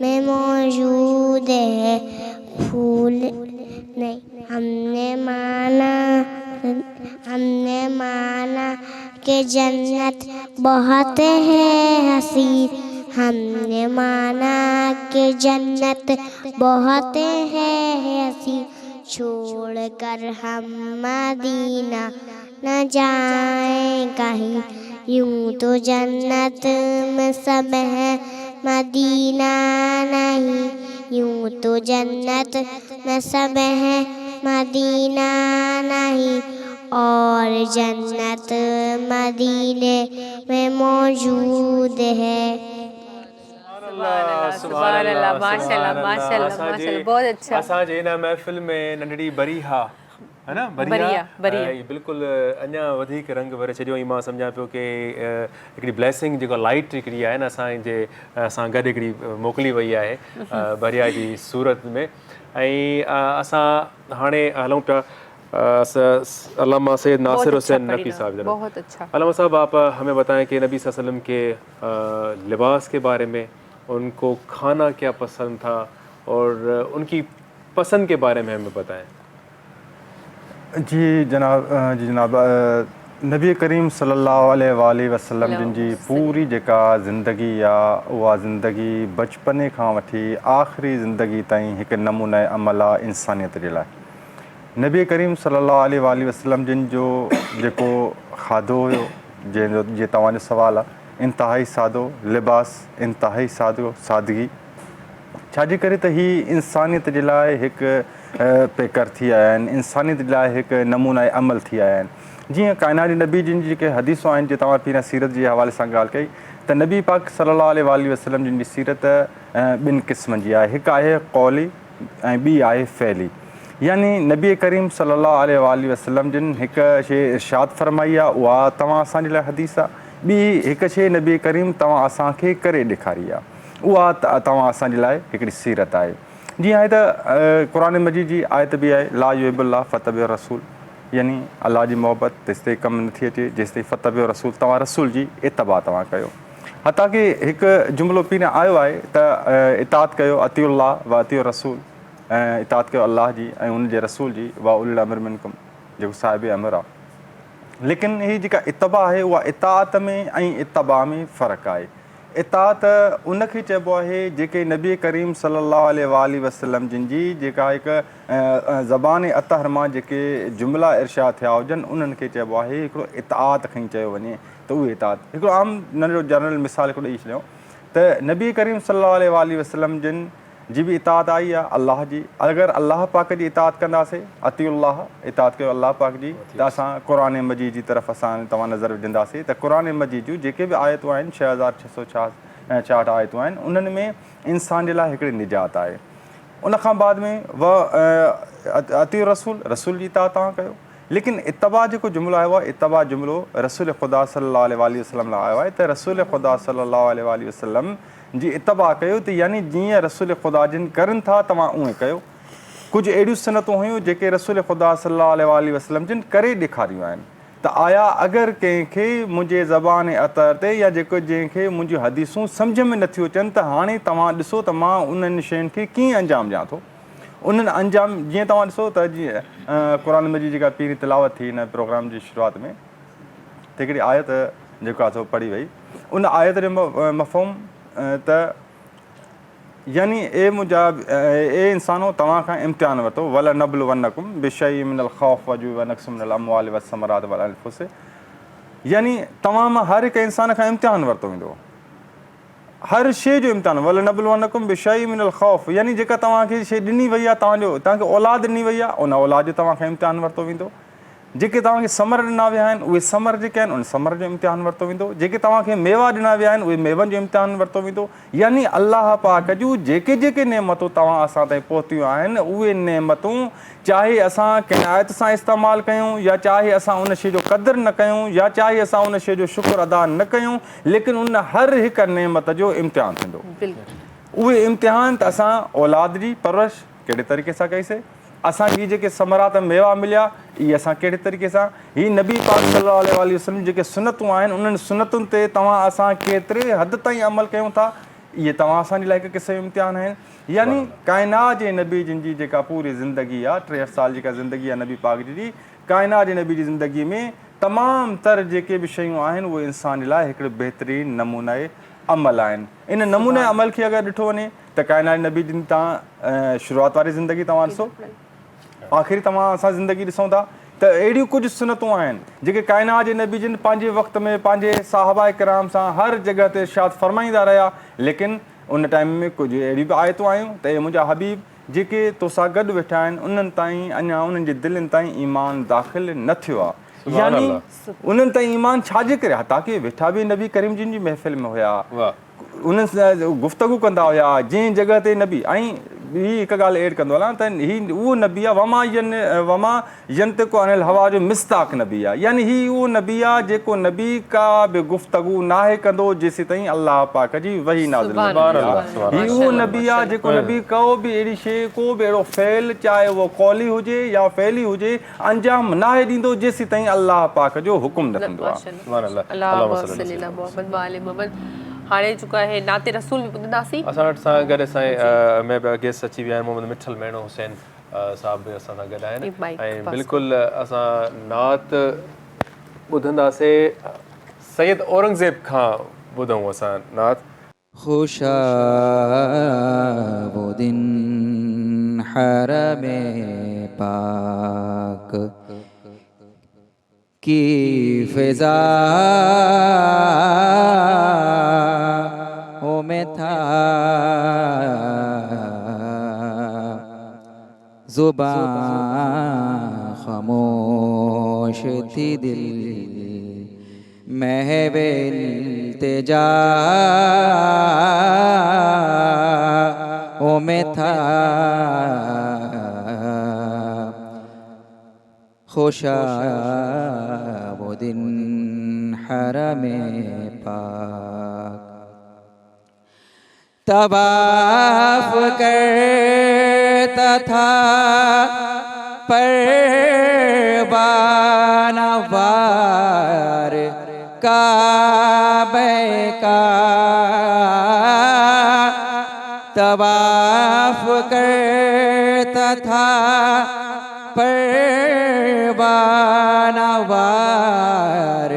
میں موجود ہے. پھول نہیں ہم نے مانا کہ جنت بہت ہے حسین. ہم نے مانا کہ جنت بہت ہے حسین. چھوڑ کر ہم مدینہ نہ جائیں کہیں. یوں تو جنت میں سب ہے مدینہ نہیں. یوں تو جنت میں سب ہے مدینہ نہیں. اور جنت مدینے میں موجود ہے. سبحان اللہ ماشاء اللہ ماشاء اللہ ماشاء اللہ بہت اچھا. असांजे हिन महफ़िल में नंढड़ी बरीहा है न बरिया बिल्कुलु अञा वधीक रंग भरे छॾियो. ऐं मां सम्झां पियो की हिकिड़ी ब्लेसिंग जेको लाइट हिकिड़ी आहे न असां गॾु हिकिड़ी मोकिली वई आहे बरिया जी सूरत में. ऐं असां हाणे हलूं पिया अल्लामा सैयद नासिर हुसैन नकवी साहब. बहुत अच्छा. अल्लामा साहब आप हमें बताएं कि नबी सल्लल्लाहु अलैहि वसल्लम के लिबास के बारे में, उनको खाना क्या पसंद था और उनकी पसंद के बारे में हमें बताएं. जी जनाब नबी करीम सल्लल्लाहु अलैहि वसल्लम जिन जी पूरी जेका ज़िंदगी आहे उहा ज़िंदगी बचपने खां वठी आख़िरी ज़िंदगी ताईं हिकु नमूने अमल आहे इंसानियत जे लाइ. नबी करीम सल्लल्लाहु अलैहि वसल्लम जिन जो जेको खाधो हुयो जंहिंजो जीअं तव्हांजो सुवालु आहे इंतिहाई सादो, लिबास इंतिहाई सादगी. छाजे करे त हीअ इंसानियत जे लाइ हिकु पेकर थी आया आहिनि, इंसानियत जे लाइ हिकु नमूना अमल थी आया आहिनि. जीअं काइनात नबी जिन जी जेके हदीसूं आहिनि, जीअं तव्हां पहिरियां सीरत जे हवाले सां ॻाल्हि कई त नबी पाक सल्लल्लाहु अलैहि वसल्लम जिन जी सीरत ॿिनि क़िस्मनि जी आहे. हिकु आहे कौली ऐं ॿी आहे फ़ैली. यानी नबी करीम सल्लल्लाहु अलैहि वसल्लम जिन हिकु शइ इरशाद फरमाई आहे उहा तव्हां असांजे लाइ हदीस आहे. ॿी हिकु शइ नबी करीम तव्हां असांखे करे ॾेखारी आहे उहा तव्हां असांजे लाइ हिकिड़ी सीरत आहे. जीअं आहे त क़ुरान मजीद जी आयत बि आहे ला युहिब्बुल्लाह फतबिउ रसूल. यानी अलाह जी मोहबत तेसि ताईं कमु नथी अचे जेसि ताईं फतबिउ रसूल तव्हां रसूल जी इतबा तव्हां कयो. हता की हिकु जुमिलो पहिरियां आयो आहे त इताअत कयो अतिउल्लाह व अतिउ रसूल. ऐं इताअत कयो अलाह जी ऐं उनजे रसूल जी वा उल अमर मिनकुम जेको साहिब अमर आहे. लेकिन हीअ जेका इतबा आहे उहा इताअत में ऐं इतबा में फ़र्क़ु आहे. इताअत उनखे चइबो आहे जेके नबी करीम सल्लल्लाहु अलैहि वसल्लम जिन जी जेका हिकु ज़बान अतहर मां जेके जुमिला इरशाद थिया हुजनि उन्हनि खे चइबो आहे हिकिड़ो इताअत खईं चयो वञे त उहे इताअत. हिकिड़ो आम नंढो जनरल मिसाल हिकिड़ो ॾेई छॾियूं त नबी करीम सल्लल्लाहु अलैहि वसल्लम जिन जी बि इताअत आई आहे अलाह जी. अगरि अलाह पाक जी इताअत कंदासीं अतिउल्लाह इताअत कयो अलाह पाक जी त असां क़ुरान मजीद जी तरफ़ असां तव्हां नज़र विझंदासीं त क़ुरान मजीद जूं जेके बि आयतूं आहिनि 6666 आयतूं आहिनि उन्हनि में इंसान जे लाइ हिकिड़ी निजात आहे. उनखां बाद में अतिउ रसूल जी इताअत तव्हां कयो. लेकिन इतबा जेको जुमिलो आयो आहे इतबा जुमिलो रसूल ख़ुदा सल्लल्लाहु अलैहि वसल्लम लाइ आयो आहे त रसूल ख़ुदा सल्लल्लाहु अलैहि वसल्लम जी इतबा कयो त यानी जीअं रसूल ख़ुदा जिन करनि था तव्हां उएं कयो. कुझु अहिड़ियूं सनतूं हुयूं जेके रसूल ख़ुदा सल्लल्लाहु अलैहि वसल्लम जिन करे ॾेखारियूं आहिनि त आया अगरि कंहिंखे मुंहिंजे ज़बान अतर ते या जेको जंहिंखे मुंहिंजियूं हदीसूं सम्झ में नथियूं अचनि त हाणे तव्हां ॾिसो त मां उन्हनि शयुनि खे कीअं अंजाम ॾियां थो. उन्हनि अंजाम जीअं तव्हां ॾिसो त जीअं क़ुरान मजीद जेका पहिरीं तिलावत थी हिन प्रोग्राम जी शुरूआति में त हिकिड़ी आयत जेको आहे सो पढ़ी वई. उन आयत जो मफ़हूम त यानी ए इंसानो तव्हां खां इम्तिहान वरितो वला नबलुवन्नकुम बिशैइन मिनल ख़ौफ़ वजूअ व नक़्सिन मिनल अमवालि वस्समरात वल अनफुस. यानी तव्हां मां हर हिकु इंसान खां इम्तिहान वरितो वेंदो हर शइ जो इम्तिहान वलनबलवनकुम बिशई मिनल ख़ौफ़, यानी जेका तव्हांखे शइ ॾिनी वई आहे, तव्हांखे औलाद ॾिनी वई आहे, उन औलाद जो तव्हांखे इम्तिहान वरितो वेंदो। जेके तव्हांखे समर ॾिना विया आहिनि उहे समर जेके आहिनि उन समर जो इम्तिहान वरितो वेंदो। जेके तव्हांखे मेवा ॾिना विया आहिनि उहे मेवनि जो इम्तिहान वरितो वेंदो। यानी अलाह पाक जूं जेके जेके नेमतूं तव्हां असां ताईं पहुतियूं आहिनि उहे नेमतूं चाहे असां किनायत सां इस्तेमालु कयूं या चाहे असां उन शइ जो क़दुरु न कयूं या चाहे असां उन शइ जो शुक्र अदा न कयूं, लेकिन उन हर हिकु नेमत जो इम्तिहान थींदो। उहे इम्तिहान त असां औलाद जी परवरिश कहिड़े तरीक़े सां कईसीं, असांजी जेके समरात मेवा मिलिया इहे असां कहिड़े तरीक़े सां, हीअ नबी पाक सल्लल्लाहु अलैहि वसल्लम जेके सुनतूं आहिनि उन्हनि सुनतुनि ते तव्हां असां केतिरे हद ताईं अमल कयूं था, इहे तव्हां असांजे लाइ हिकु क़िस्म जो इम्तिहान आहिनि। यानी काइनात जे नबी जिन जी जेका पूरी ज़िंदगी आहे 63 साल जेका ज़िंदगी आहे नबी पाक जी, काइनात जे नबी जी ज़िंदगी में तमामु तर जेके बि शयूं आहिनि उहे इंसान जे लाइ हिकिड़े बहितरीनु नमूने अमल आहिनि। इन नमूने अमल खे अगरि ॾिठो वञे त काइनात नबी जिन तव्हां शुरूआत वारी ज़िंदगी तव्हां ॾिसो, आख़िरी तव्हां असां ज़िंदगी ॾिसूं था त अहिड़ियूं कुझु सुनतूं आहिनि जेके काइनात जे नबी जिन पंहिंजे वक़्त में पंहिंजे साहबा किराम सां हर जॻह ते इरशाद फरमाईंदा रहिया। लेकिन उन टाइम में कुझु अहिड़ियूं बि आयतूं आयूं त हे मुंहिंजा हबीब जेके तोसां गॾु वेठा आहिनि उन्हनि ताईं अञा उन्हनि जे दिलनि ताईं ईमान दाख़िल न थियो आहे। यानी उन्हनि ताईं ईमान छाजे करे, ताकी वेठा बि नबी करीम जिन जी महफ़िल में हुया, उन्हनि सां गुफ़्तगू कंदा हुया जंहिं जॻह ते नबी। ऐं ॿी हिकु ॻाल्हि एड कंदो हलां त हीउ उहो नबी आहे वमा यंतिक़ु अनिल हवा जो मिस्ताक नबी आहे। यानी हीउ उहो नबी आहे जेको नबी का बि गुफ़्तगू नाहे कंदो जेसीं ताईं अलाह पाक जी वही नाज़िल न थिए। हीउ उहो नबी आहे जेको नबी को बि अहिड़ी शइ, को बि अहिड़ो फ़ैल चाहे उहो कौली हुजे या फ़ैली हुजे, अंजाम नाहे ॾींदो जेसीं ताईं अलाह पाक जो हुकुम न थींदो आहे। हाणे जेको आहे नाते रसूल बि ॿुधंदासीं। असां वटि सां गॾु असांजे में गेस्ट अची विया आहिनि, मोहम्मद मिठल मेणो हुसैन साहब बि असां सां गॾु आहिनि ऐं बिल्कुलु असां नात ॿुधंदासीं। सैयद औरंगज़ेब खां ॿुधूं असां नात। खुशा वो दिन हरमे पाक की फ़िज़ा में था, ज़ुबान खामोश थी, दिल महवे इल्तिजा में था। खुशा वो दिन हरमे पाक तवाफ करता था परवाना वार काबे का, तवाफ करता था परवाना वार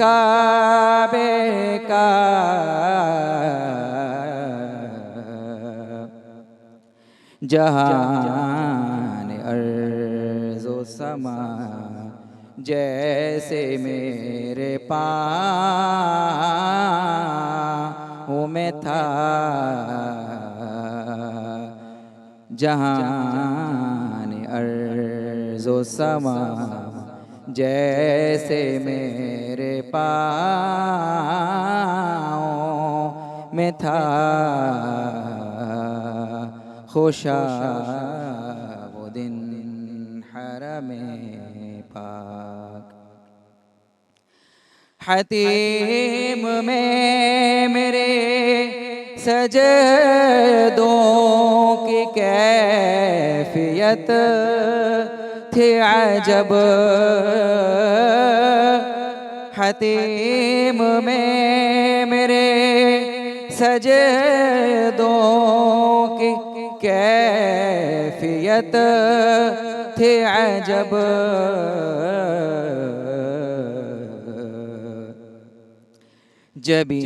काबे का। जहान अर्ज़ो समा जैसे मेरे पाँव में था, जहान अर्ज़ो समा जैसे मेरे पाँव में था। खुशा वो दिन हरमे पाक। हतीम में मेरे सजदों की कैफियत थी अजब, हतीम में मेरे सजदों की कैफियत थी अजब, जबी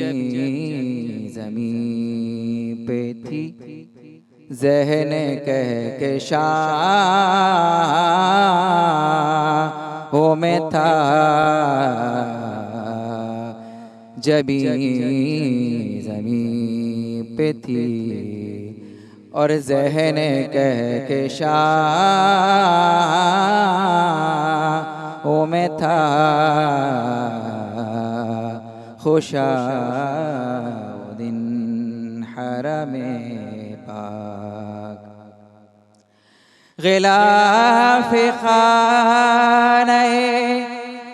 ज़मीं पे थी ज़हन कहकशां में था, जबी ज़मीं پہ تھی اور ذہن کہکشاؤں میں تھا خوشا دن حرم پاک غلاف خانہ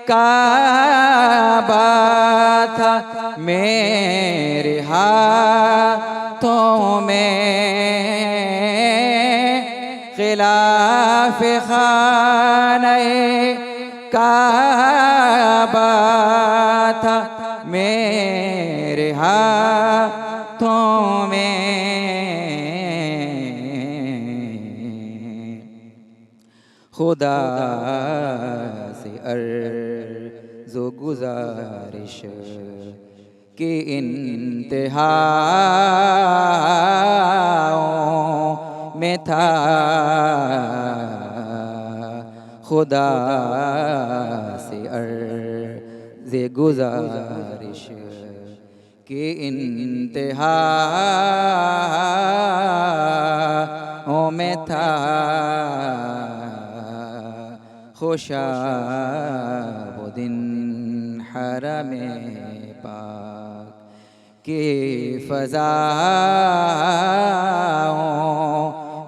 کعبہ تھا میرے ہاتھوں میں غلاف خانہ کعبہ تھا میرے ہاتھوں میں خدا سے عرض و گزارش کی انتہاؤں میں تھا خدا سے عرض گزارش کی انتہاؤں میں تھا خوشا وہ دن حرم پاک کی فضاؤں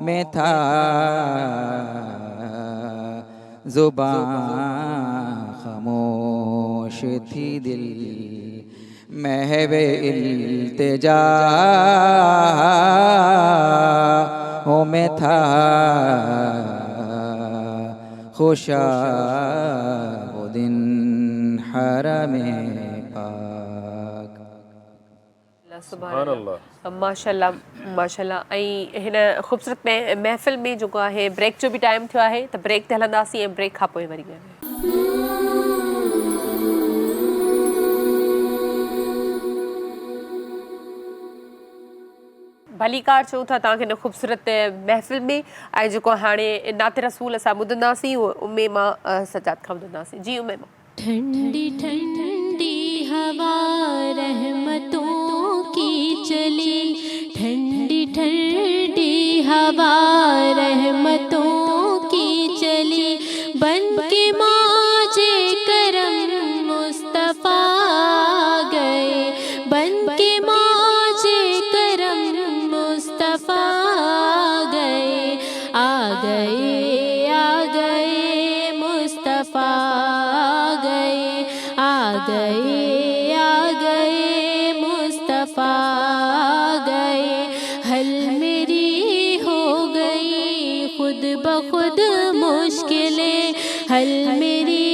میں تھا زبان خاموش تھی دل محو التجا میں تھا خوشا وہ دن حرم پاک سبحان اللہ ماشاءاللہ ماشاءاللہ ऐं हिन ख़ूबसूरत महफ़िल में जेको आहे ब्रेक जो बि टाइम थियो आहे त ब्रेक ते हलंदासीं ऐं ब्रेक खां पोइ वरी भलीकार चऊं था तव्हांखे हिन ख़ूबसूरत महफ़िल में ऐं जेको हाणे नात रसूल असां ॿुधंदासीं उमे मां सजाद खां ॿुधंदासीं जी उमे मां ठंडी ठंडी हवा रहमतों की चली ठंडी ठंडी हवा रहमतों की चली बन के माजे करम मुस्तफ़ा गए बन के माजे करम मुस्तफ़ा गए आ गए मुस्तफ़ा गए आ गए मुस्तफ़ा गए हल मेरी हो गई खुद बखुद मुश्किलें हल मेरी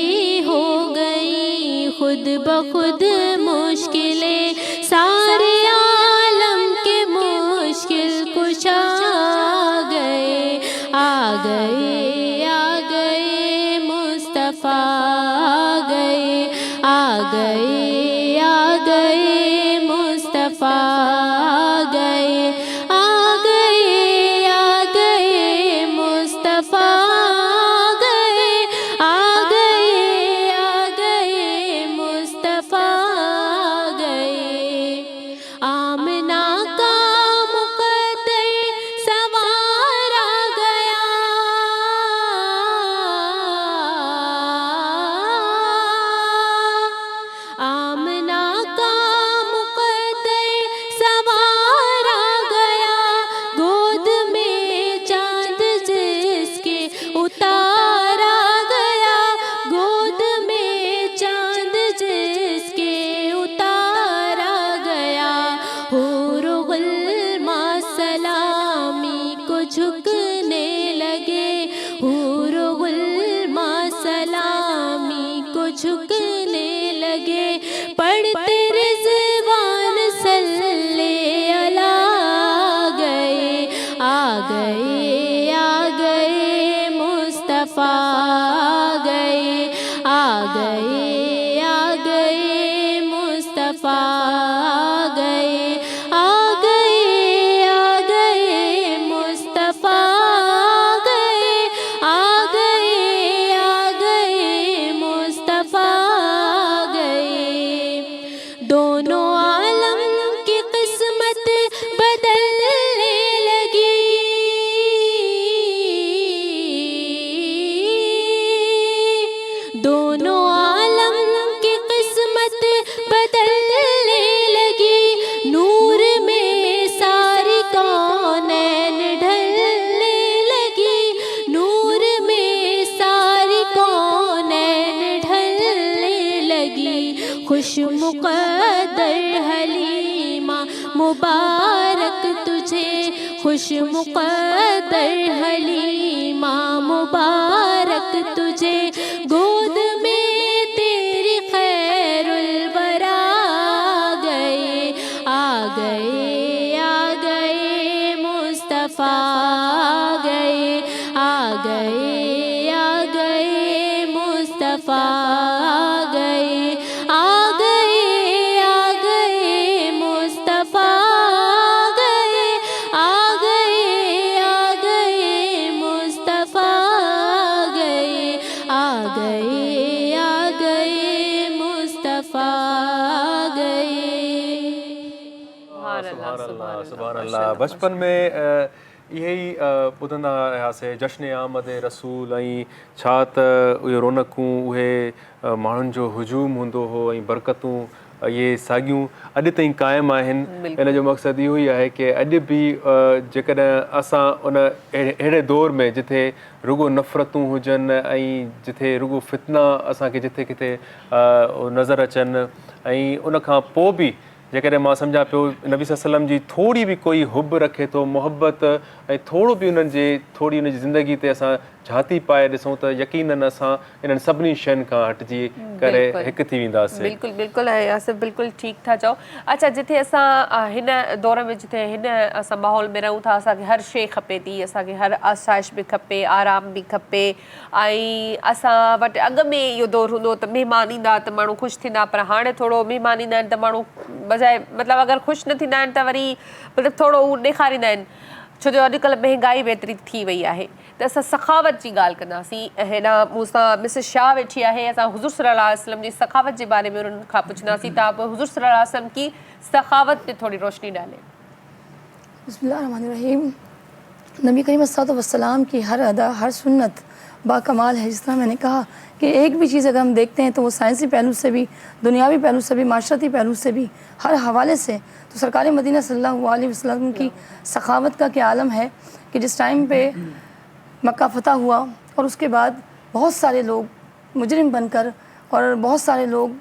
हो गई खुद बखुद मुश्किलें सारे आलम के मुश्किल कुशा गए आ गए मुस्तफ़ा गए आ गए मुस्तफ़ा गए आ गए मुस्तफ़ा गए आ गए मुस्तफ़ा गए आमना का मुक़द्दर सवारा गया आमना का मुक़द्दर सवारा गया गोद में चाँद जिसके उतारा गया गोद में चाँद जिसके उतारा गया हुरो गुल्मा सलामी को झुकने लगे हुरो गुल्मा सलामी को झुकने लगे पढ़ते रिज़वान सल्ले अला गए आ गए मुस्तफ़ा गए आ गए मुस्तफ़ा गए आ गए मुस्तफ़ा गए आ गए मुस्तफ़ा गए दोनों आलम की किस्मत مقدر حلیمہ مبارک تجھے، خوش مقدر حلیمہ مبارک تجھے، گود میں تیری خیر الورا گئے، آ گئے، آ گئے مصطفیٰ گئے، آ گئے، آ گئے مصطفیٰ گئے، آ گئے، آ گئے مصطفیٰ گئے، آ گئے، آ گئے مصطفیٰ گئے، آ گئے، آ گئے مصطفیٰ گئے۔ سبحان اللہ بچپن میں یہی ॿुधंदा हुआसीं जश्न आमद रसूल ऐं छा त उहे रौनकूं उहे माण्हुनि जो हुजूम हूंदो हो ऐं बरकतूं इहे साॻियूं अॼु ताईं क़ाइमु आहिनि। इन जो मक़सदु इहो ई आहे की अॼु बि जेकॾहिं असां उन अहिड़े दौर में जिथे रुगो नफ़रतूं हुजनि ऐं जिथे रुगो फितना असांखे जिथे किथे नज़र अचनि ऐं उन खां पोइ बि जेकॾहिं मां सम्झां पियो नबी सल्लम जी थोरी बि कोई हुब रखे थो मुहबत ऐं थोरो बि थोरी उन जी ज़िंदगी ते असां झाती पाए ॾिसूं त यकीनन असां इन्हनि सभिनी शयुनि खां हटिजी करे हिकु थी वेंदासीं। बिल्कुलु बिल्कुलु ऐं आसिफ़ बिल्कुलु ठीकु था चओ। अच्छा, जिथे असां हिन दौर में जिथे हिन असां माहौल में रहूं था, असांखे हर शइ खपे थी, असांखे हर आसाइश बि खपे, आराम बि खपे ऐं असां वटि अॻु में इहो दौर हूंदो त महिमान ईंदा त माण्हू ख़ुशि थींदा, पर हाणे थोरो महिमान ईंदा आहिनि त माण्हू बजाए मतिलबु अगरि ख़ुशि न थींदा आहिनि त वरी मतिलबु थोरो उहो ॾेखारींदा आहिनि, छो जो अॼुकल्ह महांगाई बि एतिरी थी वई आहे। त असां सखावत जी ॻाल्हि कंदासीं। हेॾा मूं सां मिसिस शाह वेठी आहे, असां हुज़ूर सल्लल्लाहु अलैहि वसल्लम जी सखावत जे बारे में उन्हनि खां पुछंदासीं त आप हुज़ूर सल्लल्लाहु अलैहि वसल्लम की सखावत पे थोड़ी रोशनी डालें। बिस्मिल्लाहिर्रहमानिर्रहीम। नबी करीम सल्लल्लाहु अलैहि वसल्लम की हर अदा हर सुन्नत बाकमाल है। जिस तरह मैंने कहा कि एक भी चीज़ अगर हम देखते हैं तो वो साइंसी पहलू से भी, दुनियावी पहलू से भी, माशरती पहलू से भी, हर हवाले से तो सरकार मदीना सल्लल्लाहु अलैहि वसल्लम की सखावत का क्या आलम है कि जिस टाइम पे मक्का फतह हुआ और उसके बाद बहुत सारे लोग मुजरिम बनकर और बहुत सारे लोग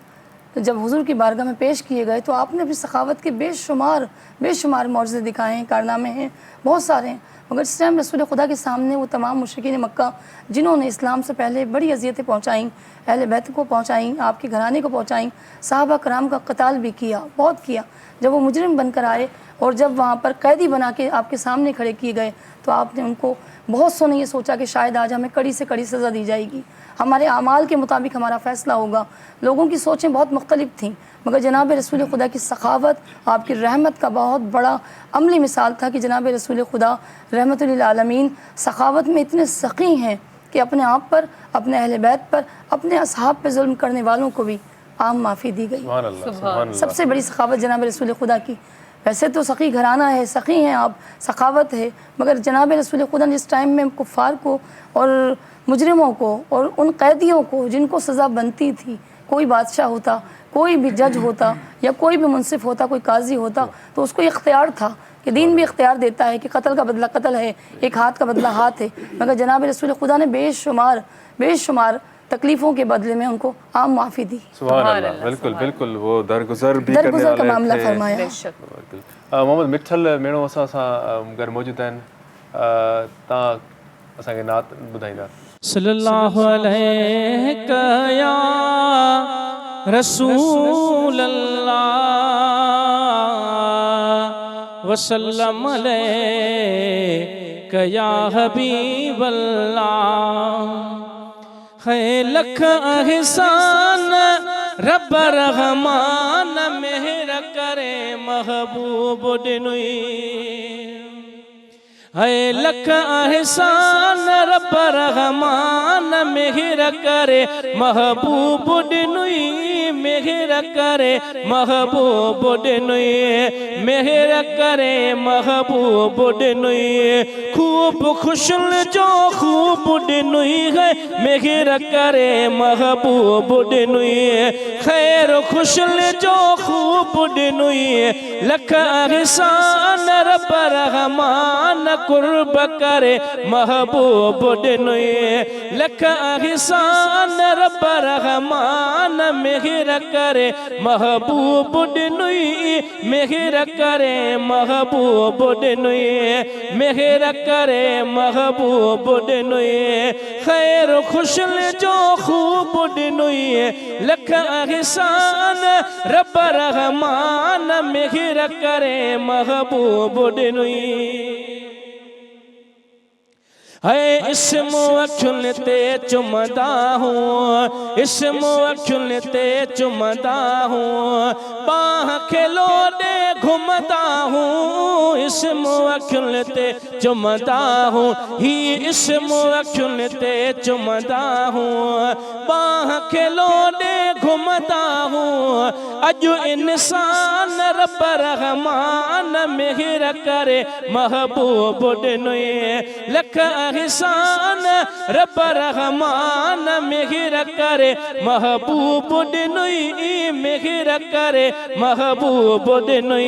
जब हुजूर की बारगाह में पेश किए गए तो आपने अपनी सखावत के बेशुमार मौजज़े दिखाए हैं, कारनामे हैं, बहुत सारे हैं। मगर इस टाइम रसूल खुदा के सामने वो तमाम मुशरिकीन मक्का जिन्होंने इस्लाम से पहले बड़ी अज़ियतें पहुँचाईं, अहले बैत को पहुँचाईं, आपके घराने को पहुँचाईं, सहाबा कराम का कत्ल भी किया, बहुत किया। जब वो मुजरिम बनकर आए और जब वहाँ पर कैदी बना के आपके सामने खड़े किए गए तो आपने उनको बहुत सो नहीं ये सोचा कि शायद आज हमें कड़ी से कड़ी सज़ा दी जाएगी, हमारे आमाल के मुताबिक हमारा फ़ैसला होगा। लोगों की सोचें बहुत मुख्तलिफ थीं, मगर जनाब रसूल खुदा की सखावत आपकी रहमत का बहुत बड़ा अमली मिसाल था कि जनाब रसूल खुदा रहमतुल लिल आलमीन सखावत में इतने सख़ी हैं कि अपने आप पर, अपने अहले बैत पर, अपने असहाब पर जुल्म करने वालों को भी आम माफ़ी दी गई। सबसे बड़ी सखावत जनाब रसूल खुदा की। वैसे तो सख़ी घराना है, सख़ी हैं आप, सखावत है, मगर जनाब रसूल खुदा ने जिस टाइम में कुफ़ार को और मुजरिमों को और उन कैदियों को जिनको सज़ा बनती थी, कोई बादशाह होता, कोई भी जज होता या कोई भी मुंसिफ होता, कोई काजी होता, तो उसको इख्तियार था कि दीन भी इख्तियार देता है कि कत्ल का बदला कत्ल है, एक हाथ का बदला हाथ है। मगर जनाब रसूल खुदा ने बेशुमार तकलीफ़ों के बदले में उनको आम माफ़ी दी। सुभान अल्लाह। बिल्कुल बिल्कुल वो दरगुजर भी करने वाले का मामला फरमाया। मोहम्मद मिठल मेणो असां सां गॾु मौजूदु आहिनि, तव्हां असांखे नात ॿुधाईंदा। सल्लल्लाहु अलैहि या रसूल अल्लाह वसल्लम अलैहि या हबीब अल्लाह। है लख एहसान रब रहमान मेहर करे महबूब दिनुई। है लख एहसान रब रहमान मेहर करे महबूब दिनुई, मेहर करे महबूब दिनुई, मेहर करे महबूब दिनुई। खूब खुशल जो खूब दिनुई है, मेहर करे महबूब दिनुई। खैर खुशल जो खूब दिनुई, लख एहसान रब रहमान कुर्ब करे महबूब दिनुई। लख एहसान रब रहमान मेहर करे करे महबूब ॾिनुई मेहर करे महबूब ॾिनुई मेहर करे महबूब ॾिनुई ख़ैर खुशल जो खूब ॾिनुई लख अहसान रब रहमान मेहर करे महबूब ॾिनुई है इस्म अखियुनि ते चुमंदा हूं इस्म अखियुनि ते चुमंदा हूं बाह खे लोॾे घुमंदा हूं इस्म अखियुनि ते चुमंदा हूं ही इस्म अखियुनि ते चुमंदा हूं बाह खे लोॾे घुमंदा हूं अॼु इंसान रब रहमान मेहर करे महबूब ॾिनुई लख अहसान रब रहमान मेहर करे महबूब ॾिनुई मेहर करे महबूब ॾिनुई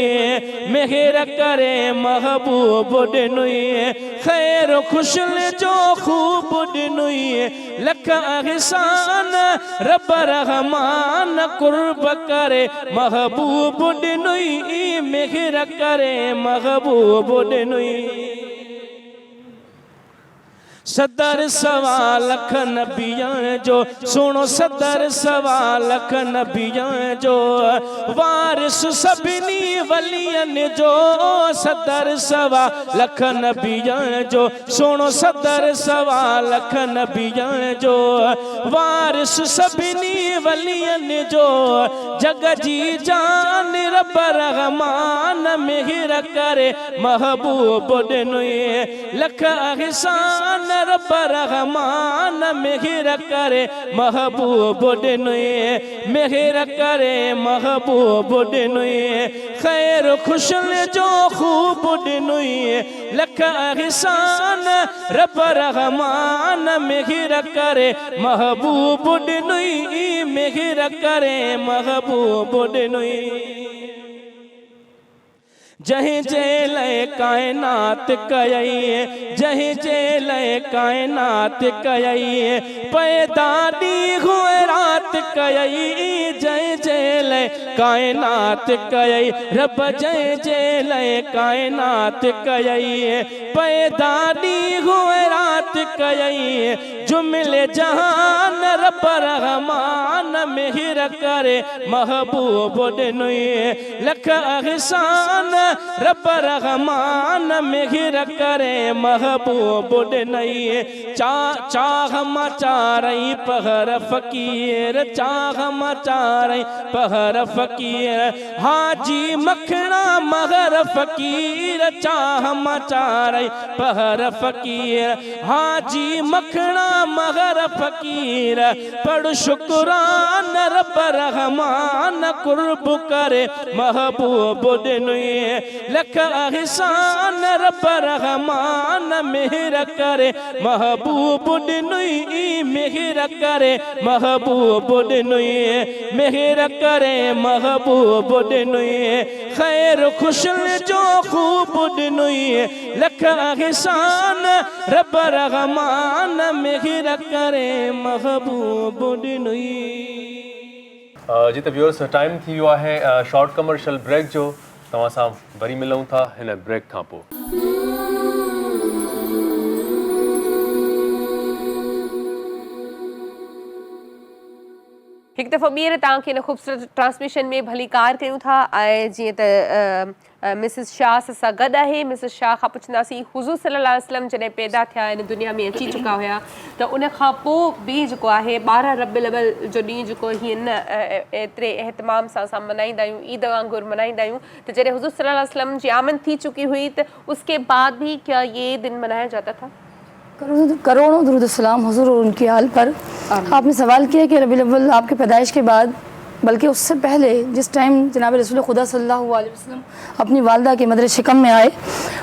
मेहर करे महबूब ॾिनुई ख़ैर खुशल जो खूब ॾिनुई लख अहसान रब रहमान कुर्ब करे महबूब ॾिनुई मेहर करे महबूब ॾिनुई सदर सवा लख नबियन जो सुनो सदर सवा लख नबियन जो वारिस सभिनी वलियन जो सदर सवा लख नबियन जो सुनो सदर सवा लख नबियन जो वारिस सभिनी वलियन जो जग जी जान रब रहमान मेहर करे महबूब ॾिनुई लख अहसान रब रहमान मेहर करे महबूब ॾिनुई मेहर करे महबूब ॾिनुई ख़ैर खुशल जो खूब ॾिनुई लख अहसान रब रहमान मेहर करे महबूब ॾिनुई मेहर करे महबूब ॾिनुई जहीं जे लय कायनात कयई जहीं जे लय कायनात कयई पैदा ॾींहुं रात कयई जय जे लय कायनात कयई रब जय जे लय कायनात कयई पैदा ॾींहुं रात कयई जुमिले जहान रब रहमान मेहर करे महबूब ॾिनुई लख अहसान रब रहमान मेहर करे महबूब ॾिनुई चाह मचारई पहर फ़कीर चाह मचारई पहर फ़कीर हाजी मखणा महर फ़कीर चाह मचारई पहर फ़कीर हाजी मखणा महर फ़कीर पढ़ शुक्रान रब रहमान कुर्ब करे महबूब ॾिनुई लख अहसान रब रहमान मेहर करे महबूब ॾिनुई मेहर करे महबूब ॾिनुई मेहर करे महबूब ॾिनुई ख़ैर खुशल जो खूब ॾिनुई लख अहसान रब रहमान मेहर करे महबूब ॾिनुई जी त व्यूअर्स टाइम थी वियो आहे शॉर्ट कमर्शियल ब्रेक जो तव्हां सां वरी मिलूं था हिन ब्रेक खां पोइ हिकु दफ़ो ॿीहर तव्हांखे हिन ख़ूबसूरत ट्रांसमिशन में भली कार कयूं था ऐं जीअं त मिसिस शाह सां गॾु आहे मिसिस शाह खां पुछंदासीं हुज़ूर सल्लल्लाहु अलैहि वसल्लम जॾहिं पैदा थिया हिन दुनिया में अची चुका हुया त उन खां पोइ बि जेको आहे 12 रबीउल अव्वल जो ॾींहुं जेको हीअं न एतिरे एहतमाम सां असां मल्हाईंदा आहियूं ईद वांगुरु मल्हाईंदा आहियूं त जॾहिं हुज़ूर सल्लल्लाहु अलैहि वसल्लम जी आमद थी चुकी हुई त उसके बाद भी क्या ये दिन मनाया जाता था? करोड़ों दुरूद सलाम हुजूर और उनकी हाल पर। आपने सवाल किया कि रबीउल अव्वल आपके पैदाइश के बाद बल्कि उससे पहले जिस टाइम जनाब रसूल खुदा सल्लल्लाहु अलैहि वसल्लम अपनी वालदा के मदर शिकम में आए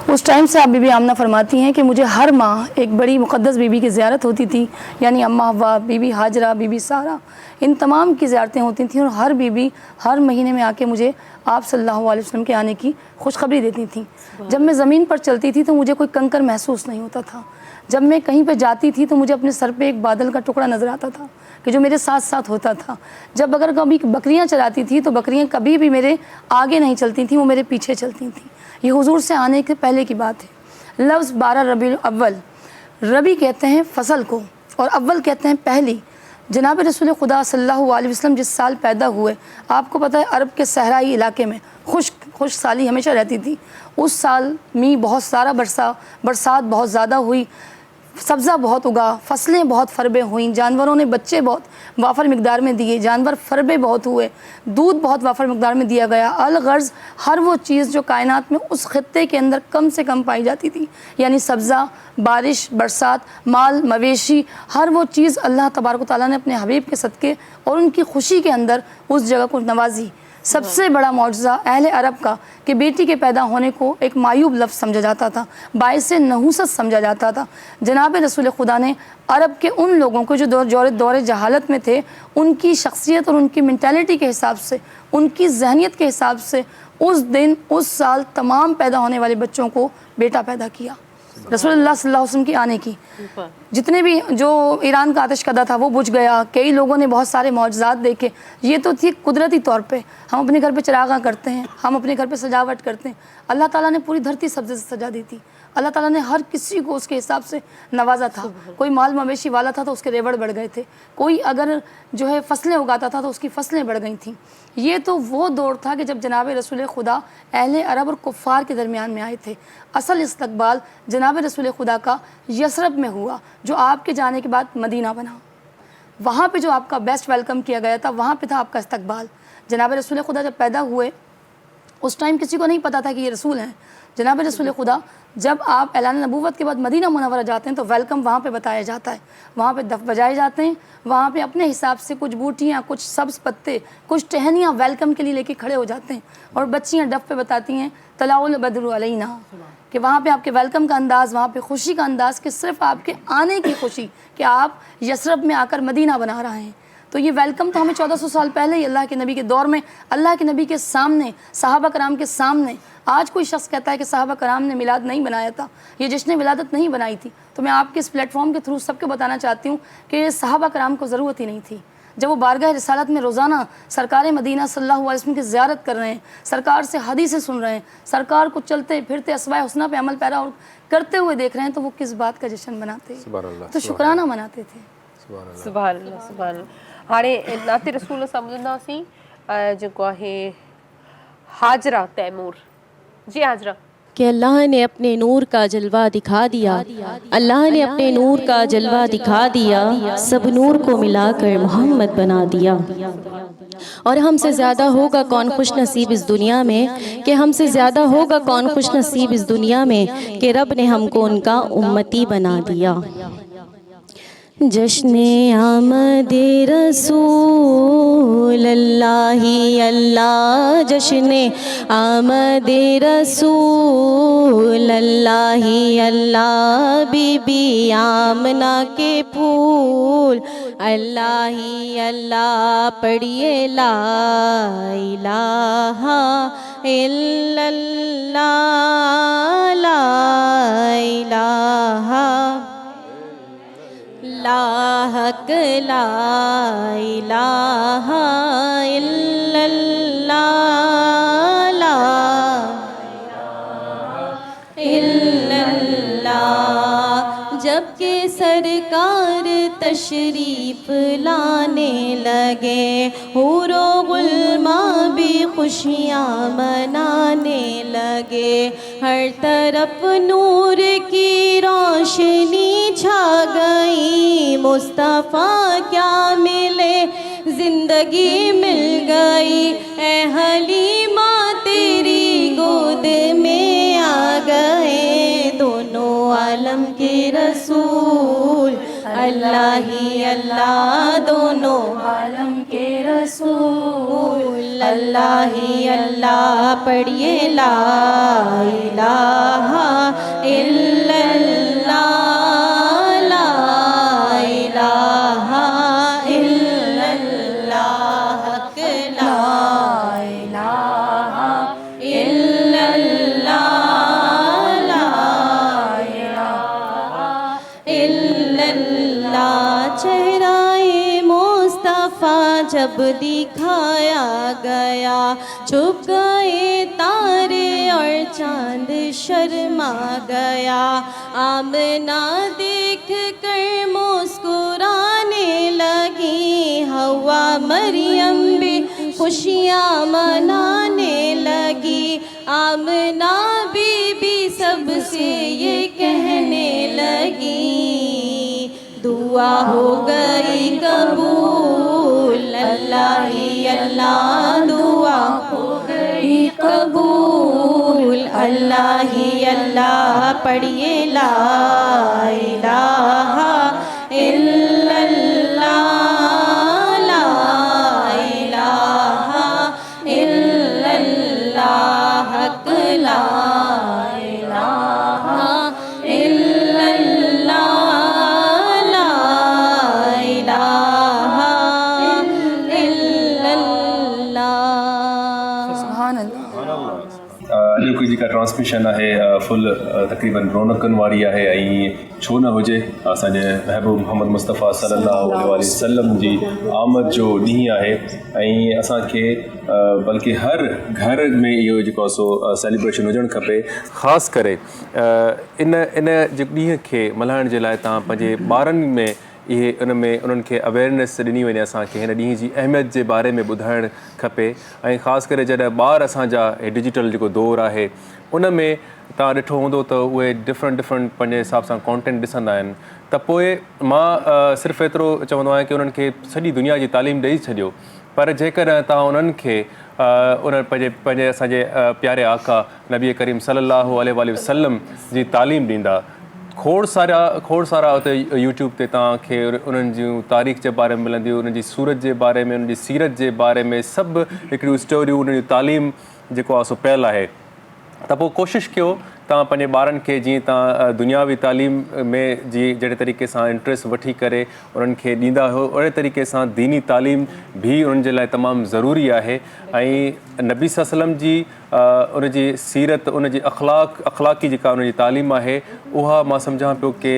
उस टाइम से आप बीबी आमना फरमाती हैं कि मुझे हर माह एक बड़ी मुक़द्दस बीबी की ज़ियारत होती थी, यानी अम्मा हव्वा, बीबी हाजरा, बीबी सारा, इन तमाम की ज़ियारतें होती थीं और हर बीबी हर महीने में आके मुझे आप सल्लल्लाहु अलैहि वसल्लम के आने की खुशखबरी देती थी। जब मैं ज़मीन पर चलती थी तो मुझे कोई कंकर महसूस नहीं होता था। جب میں کہیں پہ جاتی تھی تو مجھے اپنے سر پہ ایک بادل کا ٹکڑا نظر آتا تھا کہ جو میرے ساتھ ساتھ ہوتا تھا. جب اگر کبھی بکریاں چراتی تھی تو بکریاں کبھی بھی میرے آگے نہیں چلتی تھیں, وہ میرے پیچھے چلتی تھیں. یہ حضور سے آنے کے پہلے کی بات ہے. لفظ 12 ربیع الاول, ربی کہتے ہیں فصل کو اور اول کہتے ہیں پہلی. جناب رسول خدا صلی اللہ علیہ وسلم جس سال پیدا ہوئے, آپ کو پتہ ہے عرب کے صحرائی علاقے میں خشک سالی ہمیشہ رہتی تھی. اس سال می بہت سارا برسات بہت زیادہ ہوئی, سبزہ بہت اگا, فصلیں بہت فربے ہوئیں, جانوروں نے بچے بہت وافر مقدار میں دیے, جانور فربے بہت ہوئے, دودھ بہت وافر مقدار میں دیا گیا. الغرض ہر وہ چیز جو کائنات میں اس خطے کے اندر کم سے کم پائی جاتی تھی, یعنی سبزہ, بارش, برسات, مال, مویشی, ہر وہ چیز اللہ تبارک و تعالیٰ نے اپنے حبیب کے صدقے اور ان کی خوشی کے اندر اس جگہ کو نوازی. سب سے بڑا معجزہ اہل عرب کا کہ بیٹی کے پیدا ہونے کو ایک معیوب لفظ سمجھا جاتا تھا, باعث نحوست سمجھا جاتا تھا. جناب رسول خدا نے عرب کے ان لوگوں کو جو دور جہالت میں تھے, ان کی شخصیت اور ان کی مینٹیلٹی کے حساب سے, ان کی ذہنیت کے حساب سے اس دن اس سال تمام پیدا ہونے والے بچوں کو بیٹا پیدا کیا. رسول اللہ صلی اللہ علیہ وسلم کی آنے کی جتنے بھی جو ایران کا آتش کدہ تھا وہ بجھ گیا. کئی لوگوں نے بہت سارے معجزات دیکھے. یہ تو تھی قدرتی طور پہ, ہم اپنے گھر پہ چراغاں کرتے ہیں, ہم اپنے گھر پہ سجاوٹ کرتے ہیں. اللہ تعالیٰ نے پوری دھرتی سبزے سے سجا دی تھی. اللہ تعالیٰ نے ہر کسی کو اس کے حساب سے نوازا تھا. کوئی مال مویشی والا تھا تو اس کے ریوڑ بڑھ گئے تھے, کوئی اگر جو ہے فصلیں اگاتا تھا تو اس کی فصلیں بڑھ گئی تھیں. یہ تو وہ دور تھا کہ جب جناب رسول خدا اہل عرب اور کفار کے درمیان میں آئے تھے. اصل استقبال جناب رسول خدا کا یثرب میں ہوا, جو آپ کے جانے کے بعد مدینہ بنا. وہاں پہ جو آپ کا بیسٹ ویلکم کیا گیا تھا, وہاں پہ تھا آپ کا استقبال. جناب رسول خدا جب پیدا ہوئے اس ٹائم کسی کو نہیں پتا تھا کہ یہ رسول ہیں. جناب رسول خدا جب آپ اعلان نبوت کے بعد مدینہ منورہ جاتے ہیں تو ویلکم وہاں پہ بتایا جاتا ہے, وہاں پہ دف بجائے جاتے ہیں, وہاں پہ اپنے حساب سے کچھ بوٹیاں, کچھ سبز پتے, کچھ ٹہنیاں ویلکم کے لیے لے کے کھڑے ہو جاتے ہیں, اور بچیاں ڈف پہ بتاتی ہیں طلع البدر علینا, کہ وہاں پہ آپ کے ویلکم کا انداز, وہاں پہ خوشی کا انداز, کہ صرف آپ کے آنے کی خوشی کہ آپ یثرب میں آ کر مدینہ بنا رہے ہیں. تو یہ ویلکم تو ہمیں 1400 سال پہلے ہی اللہ کے نبی کے دور میں اللہ کے نبی کے سامنے, صحابہ کرام کے سامنے. آج کوئی شخص کہتا ہے کہ صحابہ کرام نے میلاد نہیں بنایا تھا, یہ جشن ولادت نہیں بنائی تھی, تو میں آپ کے اس پلیٹ فارم کے تھرو سب کو بتانا چاہتی ہوں کہ صحابہ کرام کو ضرورت ہی نہیں تھی. جب وہ بارگاہ رسالت میں روزانہ سرکار مدینہ صلی اللہ علیہ وسلم کی زیارت کر رہے ہیں, سرکار سے حدیثیں سن رہے ہیں, سرکار کو چلتے پھرتے اسماء حسنہ پہ عمل پیرا کرتے ہوئے دیکھ رہے ہیں, تو وہ کس بات کا جشن مناتے, تو شکرانہ مناتے تھے. سبحان اللہ سبحان اللہ. हाणे नाते रसूल सां ॿुधंदासीं जेको आहे हाजरा तैमूर. जी हाजरा. کہ اللہ نے اپنے نور کا جلوہ دکھا دیا, اللہ نے اپنے نور کا جلوہ دکھا دیا, سب نور کو ملا کر محمد بنا دیا. اور ہم سے زیادہ ہوگا کون خوش نصیب اس دنیا میں, کہ ہم سے زیادہ ہوگا کون خوش نصیب اس دنیا میں, کہ رب نے ہم کو ان کا امتی بنا دیا. جشن آمد رسول اللہ اللہ, جشن آمد رسول اللہ اللہ, بی بی آمنہ کے پھول اللہ اللہ, پڑھیے لا الہ الا اللہ, لا الہ لا حق لا الہ الا اللہ, لا الا اللہ. جب کہ سرکار تشریف لانے لگے, حور و غلماں بھی خوشیاں منانے لگے, ہر طرف نور کی روشنی چھا گئی, مصطفیٰ کیا ملے زندگی مل گئی, اے حلیمہ تیری گود میں آ گئے دونوں عالم کے رسول اللہ ہی اللہ, دونوں عالم کے رسول اللہ ہی اللہ, پڑھیے لا الہ الا اللہ, لا الہ الا اللہ, حق لا الہ الا اللہ, لا الہ अल्लाह चेहराए मुस्तफ़ा जब दिखाया गया, छुप गए तारे और चांद शर्मा गया। आमना देख कर मुस्कुराने लगी, हवा मरियम भी खुशियाँ मनाने लगी। आमना बीबी सबसे ये कहने लगी, दुआ हो गई कबूल, अल्लाह ही अल्लाह दुआ हो गई कबूल, अल्लाह ही अल्लाह पढ़िए ला इलाहा इल्लल्लाह, ला इलाहा इल्लल्लाह, हक ला इलाहा इल्लल्लाह, ला इलाहा इल्लल्लाह। सुभान अल्लाह। अॼोकी जेका ट्रांसमिशन आहे फुल तक़रीबन रौनकनि वारी आहे, ऐं छो न हुजे असांजे महबूब मोहम्मद मुस्तफ़ा सल्लल्लाहु अलैहि वसल्लम जी आमद जो ॾींहुं आहे, ऐं असांखे बल्कि हर घर में इहो जेको आहे सो सेलिब्रेशन हुजणु खपे। ख़ासि करे इन जे ॾींहं खे मल्हाइण जे लाइ तव्हां पंहिंजे ॿारनि में इहे उन्हनि खे अवेयरनेस ॾिनी वञे, असांखे हिन ॾींहं जी अहमियत जे बारे में ॿुधाइणु खपे। ऐं ख़ासि करे जॾहिं ॿार असांजा डिजिटल जेको दौरु आहे उन में तव्हां ॾिठो हूंदो त उहे डिफरेंट पंहिंजे हिसाब सां कॉन्टेंट ॾिसंदा आहिनि, त पोइ मां सिर्फ़ु एतिरो चवंदो आहियां की उन्हनि खे सॼी दुनिया जी तालीम ॾेई छॾियो, पर जेकॾहिं तव्हां उन्हनि खे पंहिंजे असांजे प्यारे आका नबी करीम सल्लल्लाहु अलैहि वसल्लम जी तालीम ॾींदा, खोड़ सारा उते यूट्यूब ते तव्हांखे उन्हनि जूं तारीख़ जे बारे में मिलंदियूं, उन्हनि जी सूरत जे बारे में, उन्हनि जी सीरत जे बारे में सभु हिकिड़ियूं स्टोरियूं, उन्हनि जी तालीम जेको आहे सो पियल आहे। त पोइ कोशिशि कयो तव्हां पंहिंजे ॿारनि खे जीअं तव्हां दुनियावी तालीम में जहिड़े तरीक़े सां इंट्रस्ट वठी करे उन्हनि खे ॾींदा हो, ओहिड़े तरीक़े सां दीनी तालीम बि उन्हनि जे लाइ तमामु ज़रूरी आहे। ऐं नबी सल्लल्लाहु अलैहि वसल्लम जी उनजी सीरत, उनजी अख़लाक़ी जेका उनजी तालीम आहे उहा मां सम्झां पियो की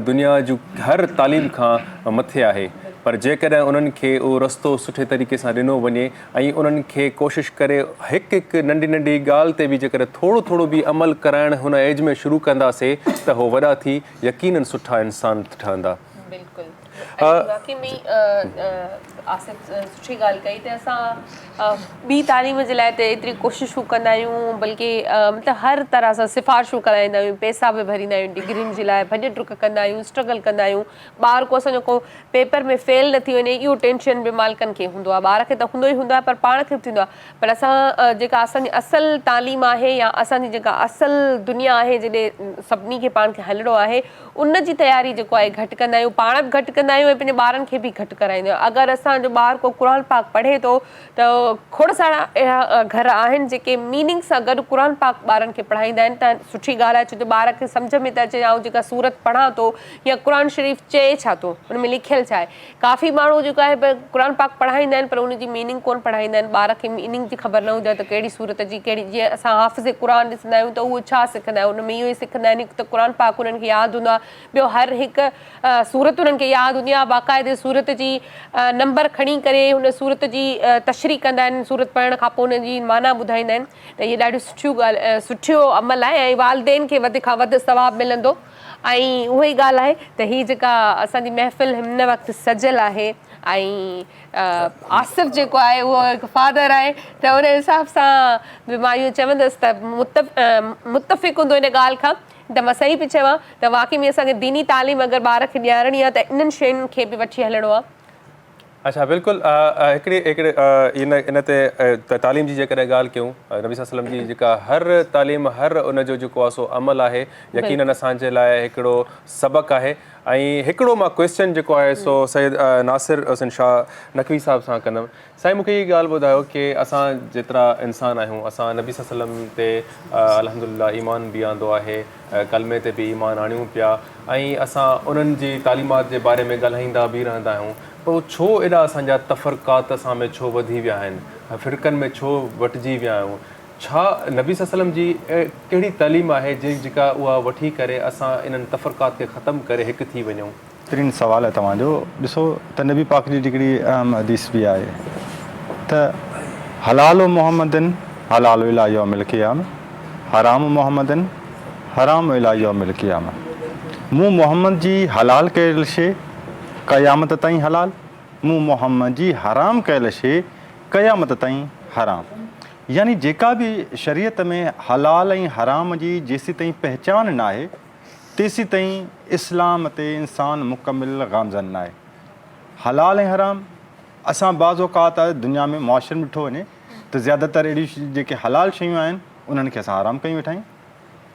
दुनिया जूं हर तालीम खां मथे आहे, पर जेकॾहिं उन्हनि खे उहो रस्तो सुठे तरीक़े सां ॾिनो वञे ऐं उन्हनि खे कोशिशि करे हिकु नंढी ॻाल्हि ते बि जेकॾहिं थोरो बि अमल कराइणु हुन एज में शुरू कंदासीं त हो वॾा थी यकीनन सुठा इंसान ठहंदा। बिल्कुलु वाकई में आसिफ सुठी ॻाल्हि कई त असां ॿी तालीम जे लाइ त एतिरी कोशिशूं कंदा आहियूं, बल्कि मतिलबु हर तरह सां सिफ़ारिशूं कराईंदा आहियूं, पैसा बि भरींदा आहियूं डिग्रियुनि जे लाइ, भॼ डुक कंदा आहियूं, स्ट्रगल कंदा आहियूं। ॿार को असांजो को पेपर में फेल न थी वञे इहो टेंशन बि मालिकनि खे हूंदो आहे, ॿार खे त हूंदो ई हूंदो आहे, पर पाण खे बि थींदो आहे। पर असां जेका असांजी असल तालीम आहे या असांजी जेका असल दुनिया आहे जॾहिं सभिनी खे पाण खे हलिणो आहे, उन जी तयारी जेको आहे घटि कंदा आहियूं, पाण बि घटि कंदा आहियूं ऐं पंहिंजे ॿारनि खे बि घटि कराईंदा आहियूं। अगरि असांजो ॿार को क़ुर पाक पढ़े थो त खोड़ सारा अहिड़ा घर आहिनि जेके मीनिंग सां गॾु क़ुर पाक ॿारनि खे पढ़ाईंदा आहिनि, त सुठी ॻाल्हि आहे, छो त ॿार खे सम्झ में त अचे ऐं जेका सूरत पढ़ां थो या क़ुर शरीफ़ चए छा थो, हुन में लिखियलु छा आहे। काफ़ी माण्हू जेको आहे क़ुर पाक पढ़ाईंदा आहिनि पर उनजी मीनिंग कोन पढ़ाईंदा आहिनि, ॿार खे मीनिंग जी ख़बर न हूंदी आहे त कहिड़ी सूरत जी कहिड़ी, जीअं असां हाफ़िज़ क़ुर ॾिसंदा आहियूं त उहो छा सिखंदा आहियूं, उन में इहो ई सिखंदा आहिनि त क़ुर पाक उन्हनि खे यादि हूंदो आहे, ॿियो हर हिकु सूरत उन्हनि खे यादि हूंदी आहे, बाक़ाइदे सूरत जी नंबर खणी करे हुन सूरत जी तशरी कंदा आहिनि, सूरत पढ़ण खां पोइ हुन जी माना ॿुधाईंदा आहिनि। त इहे ॾाढियूं सुठो अमल आहे ऐं वालदेन खे वधि खां वधि सवाबु मिलंदो। ऐं उहा ई ॻाल्हि आहे त हीअ जेका असांजी महफ़िल हिन वक़्तु सजियल आहे ऐं आसिफ जेको आहे उहो हिकु फादर आहे, त उन हिसाब सां बि मां इहो चवंदसि त मुतफ़िक़ हूंदो इन ॻाल्हि खां त मां सही पई चवां त वाक़ई में असांखे दीनी तालीम अगरि ॿार खे ॾियारणी आहे त इन्हनि शयुनि खे बि वठी हलणो आहे। अच्छा बिल्कुलु हिकिड़े इन ते तालीम जी जेकॾहिं ॻाल्हि कयूं, नबी सल्लल्लाहु अलैहि वसल्लम जी जेका हर तालीम हर उनजो जेको आहे सो अमल आहे यकीनन असांजे लाइ हिकिड़ो सबक़ु आहे। ऐं हिकिड़ो मां क्वेश्चन जेको आहे सो सैयद नासिर हुसैन शाह नक़वी साहिब सां कंदुमि। साईं मूंखे इहा ॻाल्हि ॿुधायो की असां जेतिरा इंसान आहियूं, असां नबी सल्लल्लाहु अलैहि वसल्लम ते अल्हम्दुलिल्लाह ईमान बि आंदो आहे, कलमे ते बि ईमान आणियूं पिया ऐं असां उन्हनि जी तालीमात जे बारे में ॻाल्हाईंदा बि रहंदा आहियूं, पोइ छो एॾा असांजा तफ़रक़ात असां में छो वधी विया आहिनि, फ़िरक़नि में छो वटिजी विया आहियूं? छा नबी सल्लल्लाहु अलैहि वसल्लम जी कहिड़ी तालीम आहे जेका उहा वठी करे असां इन्हनि तफ़रक़ात खे ख़तमु करे हिकु थी वञूं? तरीन सवाल है तव्हांजो। ॾिसो त नबी पाक जी हिकिड़ी अहम हदीस बि आहे त हलाल मोहम्मदन हलाल इला यौमिल क़ियाम, हराम मोहम्मदन हराम इला यौमिल क़ियाम। मूं मोहम्मद जी हलाल कयल शइ क़यामत ताईं हलाल, मूं मोहम्मद जी हराम कयल शइ क़यामत ताईं हराम। यानी जेका बि शरीयत में हलाल ऐं हराम जी जेसीं ताईं पहचान न आहे तेसीं ताईं इस्लाम ते इंसान मुकमिल गामज़न न आहे। हलाल ऐं हराम असां बाज़ औक़ात दुनिया में मुआशरे में ॾिठो वञे त ज़्यादातर अहिड़ियूं जेके हलाल शयूं आहिनि उन्हनि खे असां हराम कयूं वेठा आहियूं,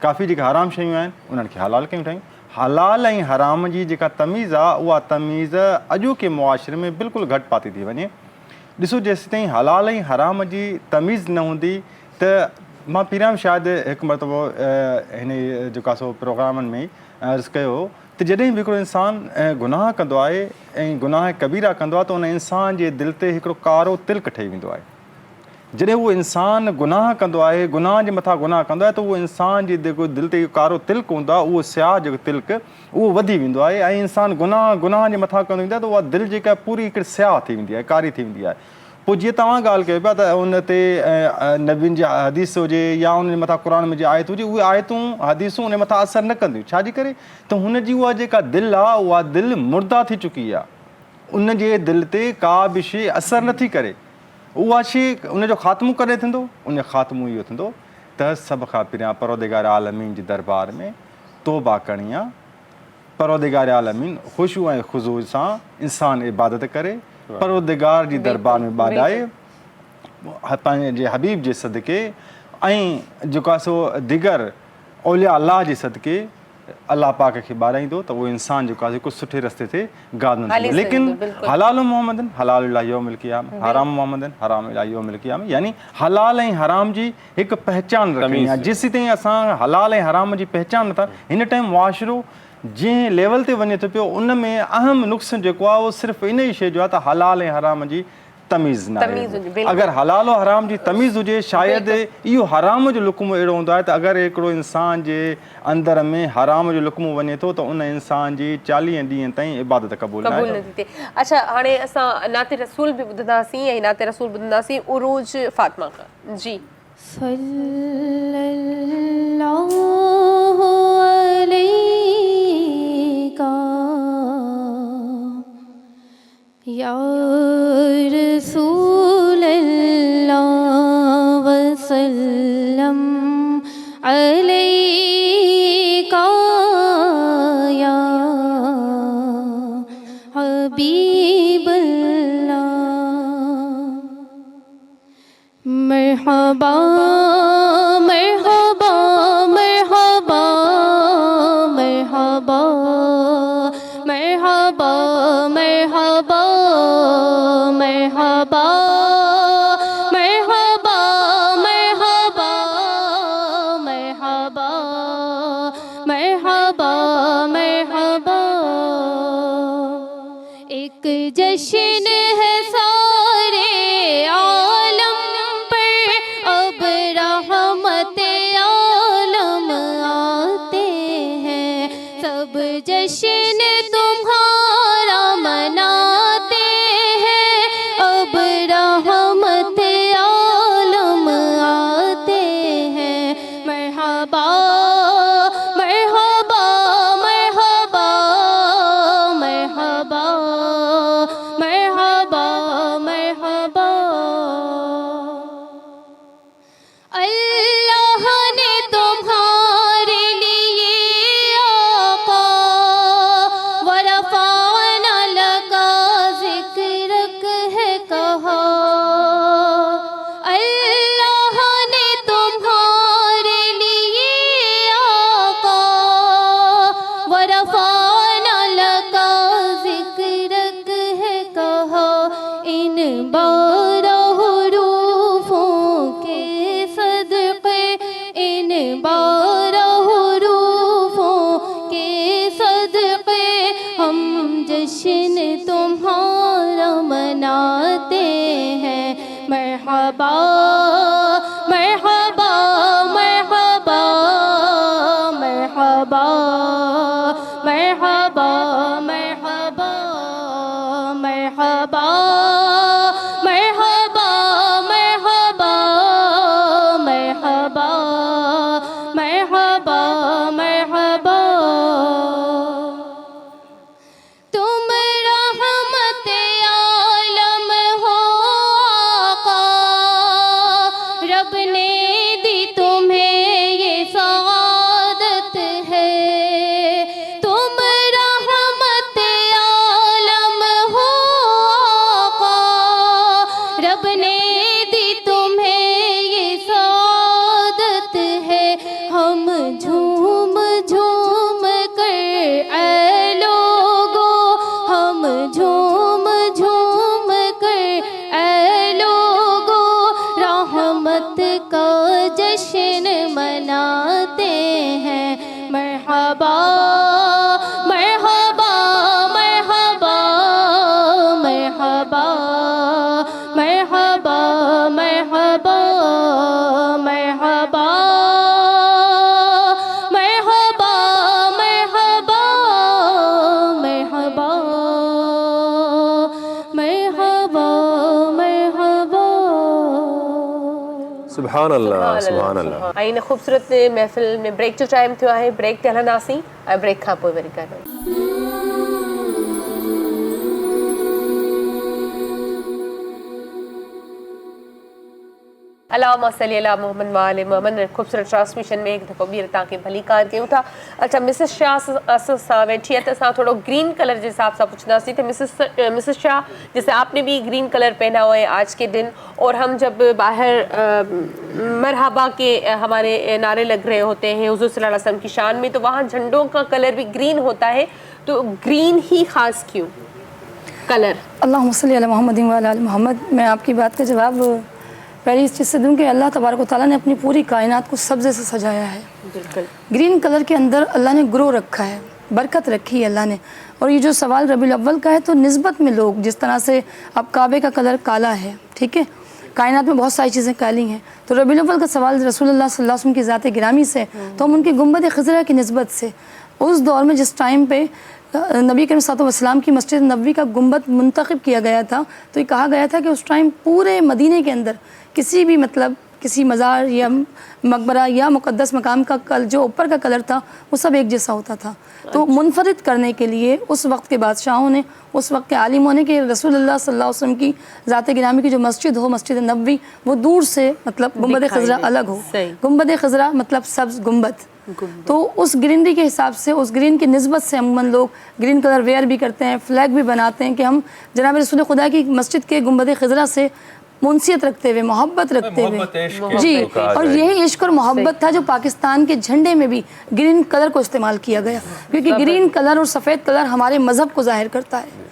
काफ़ी जेके हराम शयूं आहिनि उन्हनि खे हलाल कयूं वेठा आहियूं। हलाल ऐं हराम जी जेका तमीज़ आहे उहा तमीज़ अॼोके मुआशरे में बिल्कुलु घटि पाती थी वञे। ॾिसो जेसीं ताईं हलाल ऐं हराम जी तमीज़ न हूंदी त मां पहिरियां शायदि हिकु मरतबो हिन जेका सो प्रोग्रामनि में अर्ज़ु कयो त जॾहिं बि हिकिड़ो इंसानु गुनाह कंदो आहे ऐं गुनाह कबीरा कंदो आहे त उन इंसान जे दिलि ते हिकिड़ो कारो तिल्क ठही वेंदो आहे। जॾहिं उहो इंसानु गुनाह कंदो आहे, गुनाह जे मथां गुनाह कंदो आहे त उहो इंसान जे जेको दिलि ते कारो तिल्क हूंदो आहे उहो स्याह जेको तिल्क उहो वधी वेंदो आहे ऐं इंसानु गुनाह जे मथां कंदो वेंदो आहे त उहा दिलि जेका पूरी हिकिड़ी स्याह थी वेंदी आहे, कारी थी वेंदी आहे। पोइ जीअं तव्हां ॻाल्हि कयो पिया त उन ते नबियुनि जी हदीस हुजे या उन जे मथां क़ुर में जी आयत हुजे, उहे आयतूं हदीसूं उन जे मथां असरु न कंदियूं। छाजे करे त हुनजी उहा जेका दिलि आहे उहा दिलि मुर्दा थी चुकी आहे, उन जे दिलि ते का बि शइ असरु नथी करे। उहा शइ उनजो ख़ात्मो कॾहिं थींदो? उन ख़ात्मो इहो थींदो त सभ खां पहिरियां परवरदिगार आलमीन जे दरबार में तौबा करणी आहे। परवरदिगार आलमीन ख़ुशू ऐं ख़ुज़ू सां इंसानु इबादत करे परवरदिगार जी दरबार में ॿाॾाए पंहिंजे हबीब जे सदके ऐं जेको आहे सो दिगर औलिया अलाह जे सदके अलाह पाक खे ॿाराईंदो त उहो इंसानु जेको आहे हिकु सुठे रस्ते ते गादन थींदो। लेकिन हलाल मोहम्मदन हलाल इला यौमिल क़ियाम, हराम मोहम्मदन हराम इला यौमिल क़ियाम, यानी हलाल ऐं हराम जी हिकु पहचान रखणी आहे। जेसीं ताईं असां हलाल ऐं हराम जी पहचान नथा, हिन टाइम मुआशिरो जंहिं लेवल ते वञे थो पियो उन में अहम नुक़्स जेको आहे उहो सिर्फ़ु इन ई शइ जो आहे त हलाल ऐं हराम जी तमीज़ न आहे। अगरि हलाल ऐं हराम जी तमीज़ हुजे शायदि इहो हराम जो लुक़्मो अहिड़ो हूंदो आहे त अगरि हिकिड़ो इंसान जे अंदर में हराम जो लुक़्मो वञे थो त उन इंसान जी 40 ॾींहं ताईं इबादत क़बूल नथी थिए। अच्छा, हाणे असां नाते रसूल बि ॿुधंदासीं ऐं नाते रसूल ॿुधंदासीं उरूज फातिमा खां। जी या रसूल अल्लाह वसल्लम अलैका या हबीब अल्लाह। मरहबा मरहबा मरहबा मरहबा मरहबा मरहबा मरहबा मरहबा मरहबा मरहबा मरहबा मरहबा। एक जश्न है सारे आलम पर, अब रहमत आलम आते हैं। सब जश्न तुम्हारा मनाते हैं, अब रहमत आलम आते हैं। मरहबा मरहबा मरहबा मरहबा मरहबा मरहबा। अल्लाह ने तुम्हारे लिए आका वरफ़ाना लगा ज़िक्रक है कहा। अल्लाह ने तुम्हारे लिए आका वरफ़ाना लगा ज़िक्रक है कहा। इन बारह रूफ़ों के सदक़े, इन बारह रूफ़ों के सदक़े हम जश्न तुम्हारा मनाते हैं। मरहबा मरहबा मरहबा मरहबा मरहबा मरहबा। सुभान अल्लाह सुभान अल्लाह। ऐं इन ख़ूबसूरत महफ़िल में ब्रेक जो टाइम थियो आहे, ब्रेक ते हलंदासीं ऐं ब्रेक खां पोइ वरी ॻाल्हायूं। अल्लाहुम्मा सल्ली अला मोहम्मद व आले मोहम्मद ख़ूबसूरत ट्रांसमिशन में एक दफ़ो ॿीहर तव्हांखे भली कार कयूं था। अच्छा, मिसिस शाह सां वेठी है तो असां थोड़ो ग्रीन कलर के हिसाब से पूछना तो मिसिस शाह, जैसे आपने भी ग्रीन कलर पहना हुआ है आज के दिन, और हम जब बाहर मरहबा के हमारे नारे लग रहे होते हैं हुज़ूर सल्लल्लाहु अलैहि वसल्लम की शान में, तो वहाँ झंडों का कलर भी ग्रीन होता है, तो ग्रीन ही ख़ास क्यों कलर? अल्लाहुम्मा सल्ली अला मोहम्मद व आले मोहम्मद। मैं आपकी बात का जवाब पहले इस चीज़ से दूँ कि अल्लाह तबारक व तआला ने अपनी पूरी कायनात को सब्ज़े से सजाया है। बिल्कुल। ग्रीन कलर के अंदर अल्लाह ने ग्रो रखा है, बरकत रखी है अल्लाह ने। और ये जो सवाल रबीउल अव्वल का है, तो निस्बत में लोग जिस तरह से अब काबे का कलर काला है, ठीक है, कायनात में बहुत सारी चीज़ें काली हैं, तो रबीउल अव्वल का सवाल रसूलुल्लाह सल्लल्लाहु अलैहि वसल्लम की ज़ात गिरामी से, तो हम उनकी गुंबद खज़रा की निस्बत से उस दौर में जिस टाइम पे नबी करीम सल्लल्लाहु अलैहि वसल्लम की मस्जिद नबवी का गुंबद मुंतखब किया गया था, तो ये कहा गया था कि उस टाइम पूरे मदीने के अंदर किसी भी मतलब किसी मज़ार या मकबरा या मुक़द्दस मकाम का जो ऊपर का कलर था वो सब एक जैसा होता था। तो मुनफरिद करने के लिए उस वक्त के बादशाहों ने, उस वक्त के आलिमों ने कि रसूलुल्लाह सल्लल्लाहु अलैहि वसल्लम की ज़ात गिरामी की जो मस्जिद हो, मस्जिद नबवी, वो दूर से मतलब गुंबद खज़रा अलग हो। गुंबद खज़रा मतलब सब्ज़ गुंबद, तो उस ग्रीनरी के हिसाब से, उस ग्रीन की निस्बत से अमूमन लोग ग्रीन कलर वेयर भी करते हैं, फ्लैग भी बनाते हैं कि हम जनाब रसूल खुदा की मस्जिद के गुंबद खज़रा से मुनसियत रखते हुए, मोहब्बत रखते हुए जी, और यही इश्क और मोहब्बत था जो पाकिस्तान के झंडे में भी ग्रीन कलर को इस्तेमाल किया गया, क्योंकि ग्रीन कलर और सफ़ेद कलर हमारे मज़हब को ज़ाहिर करता है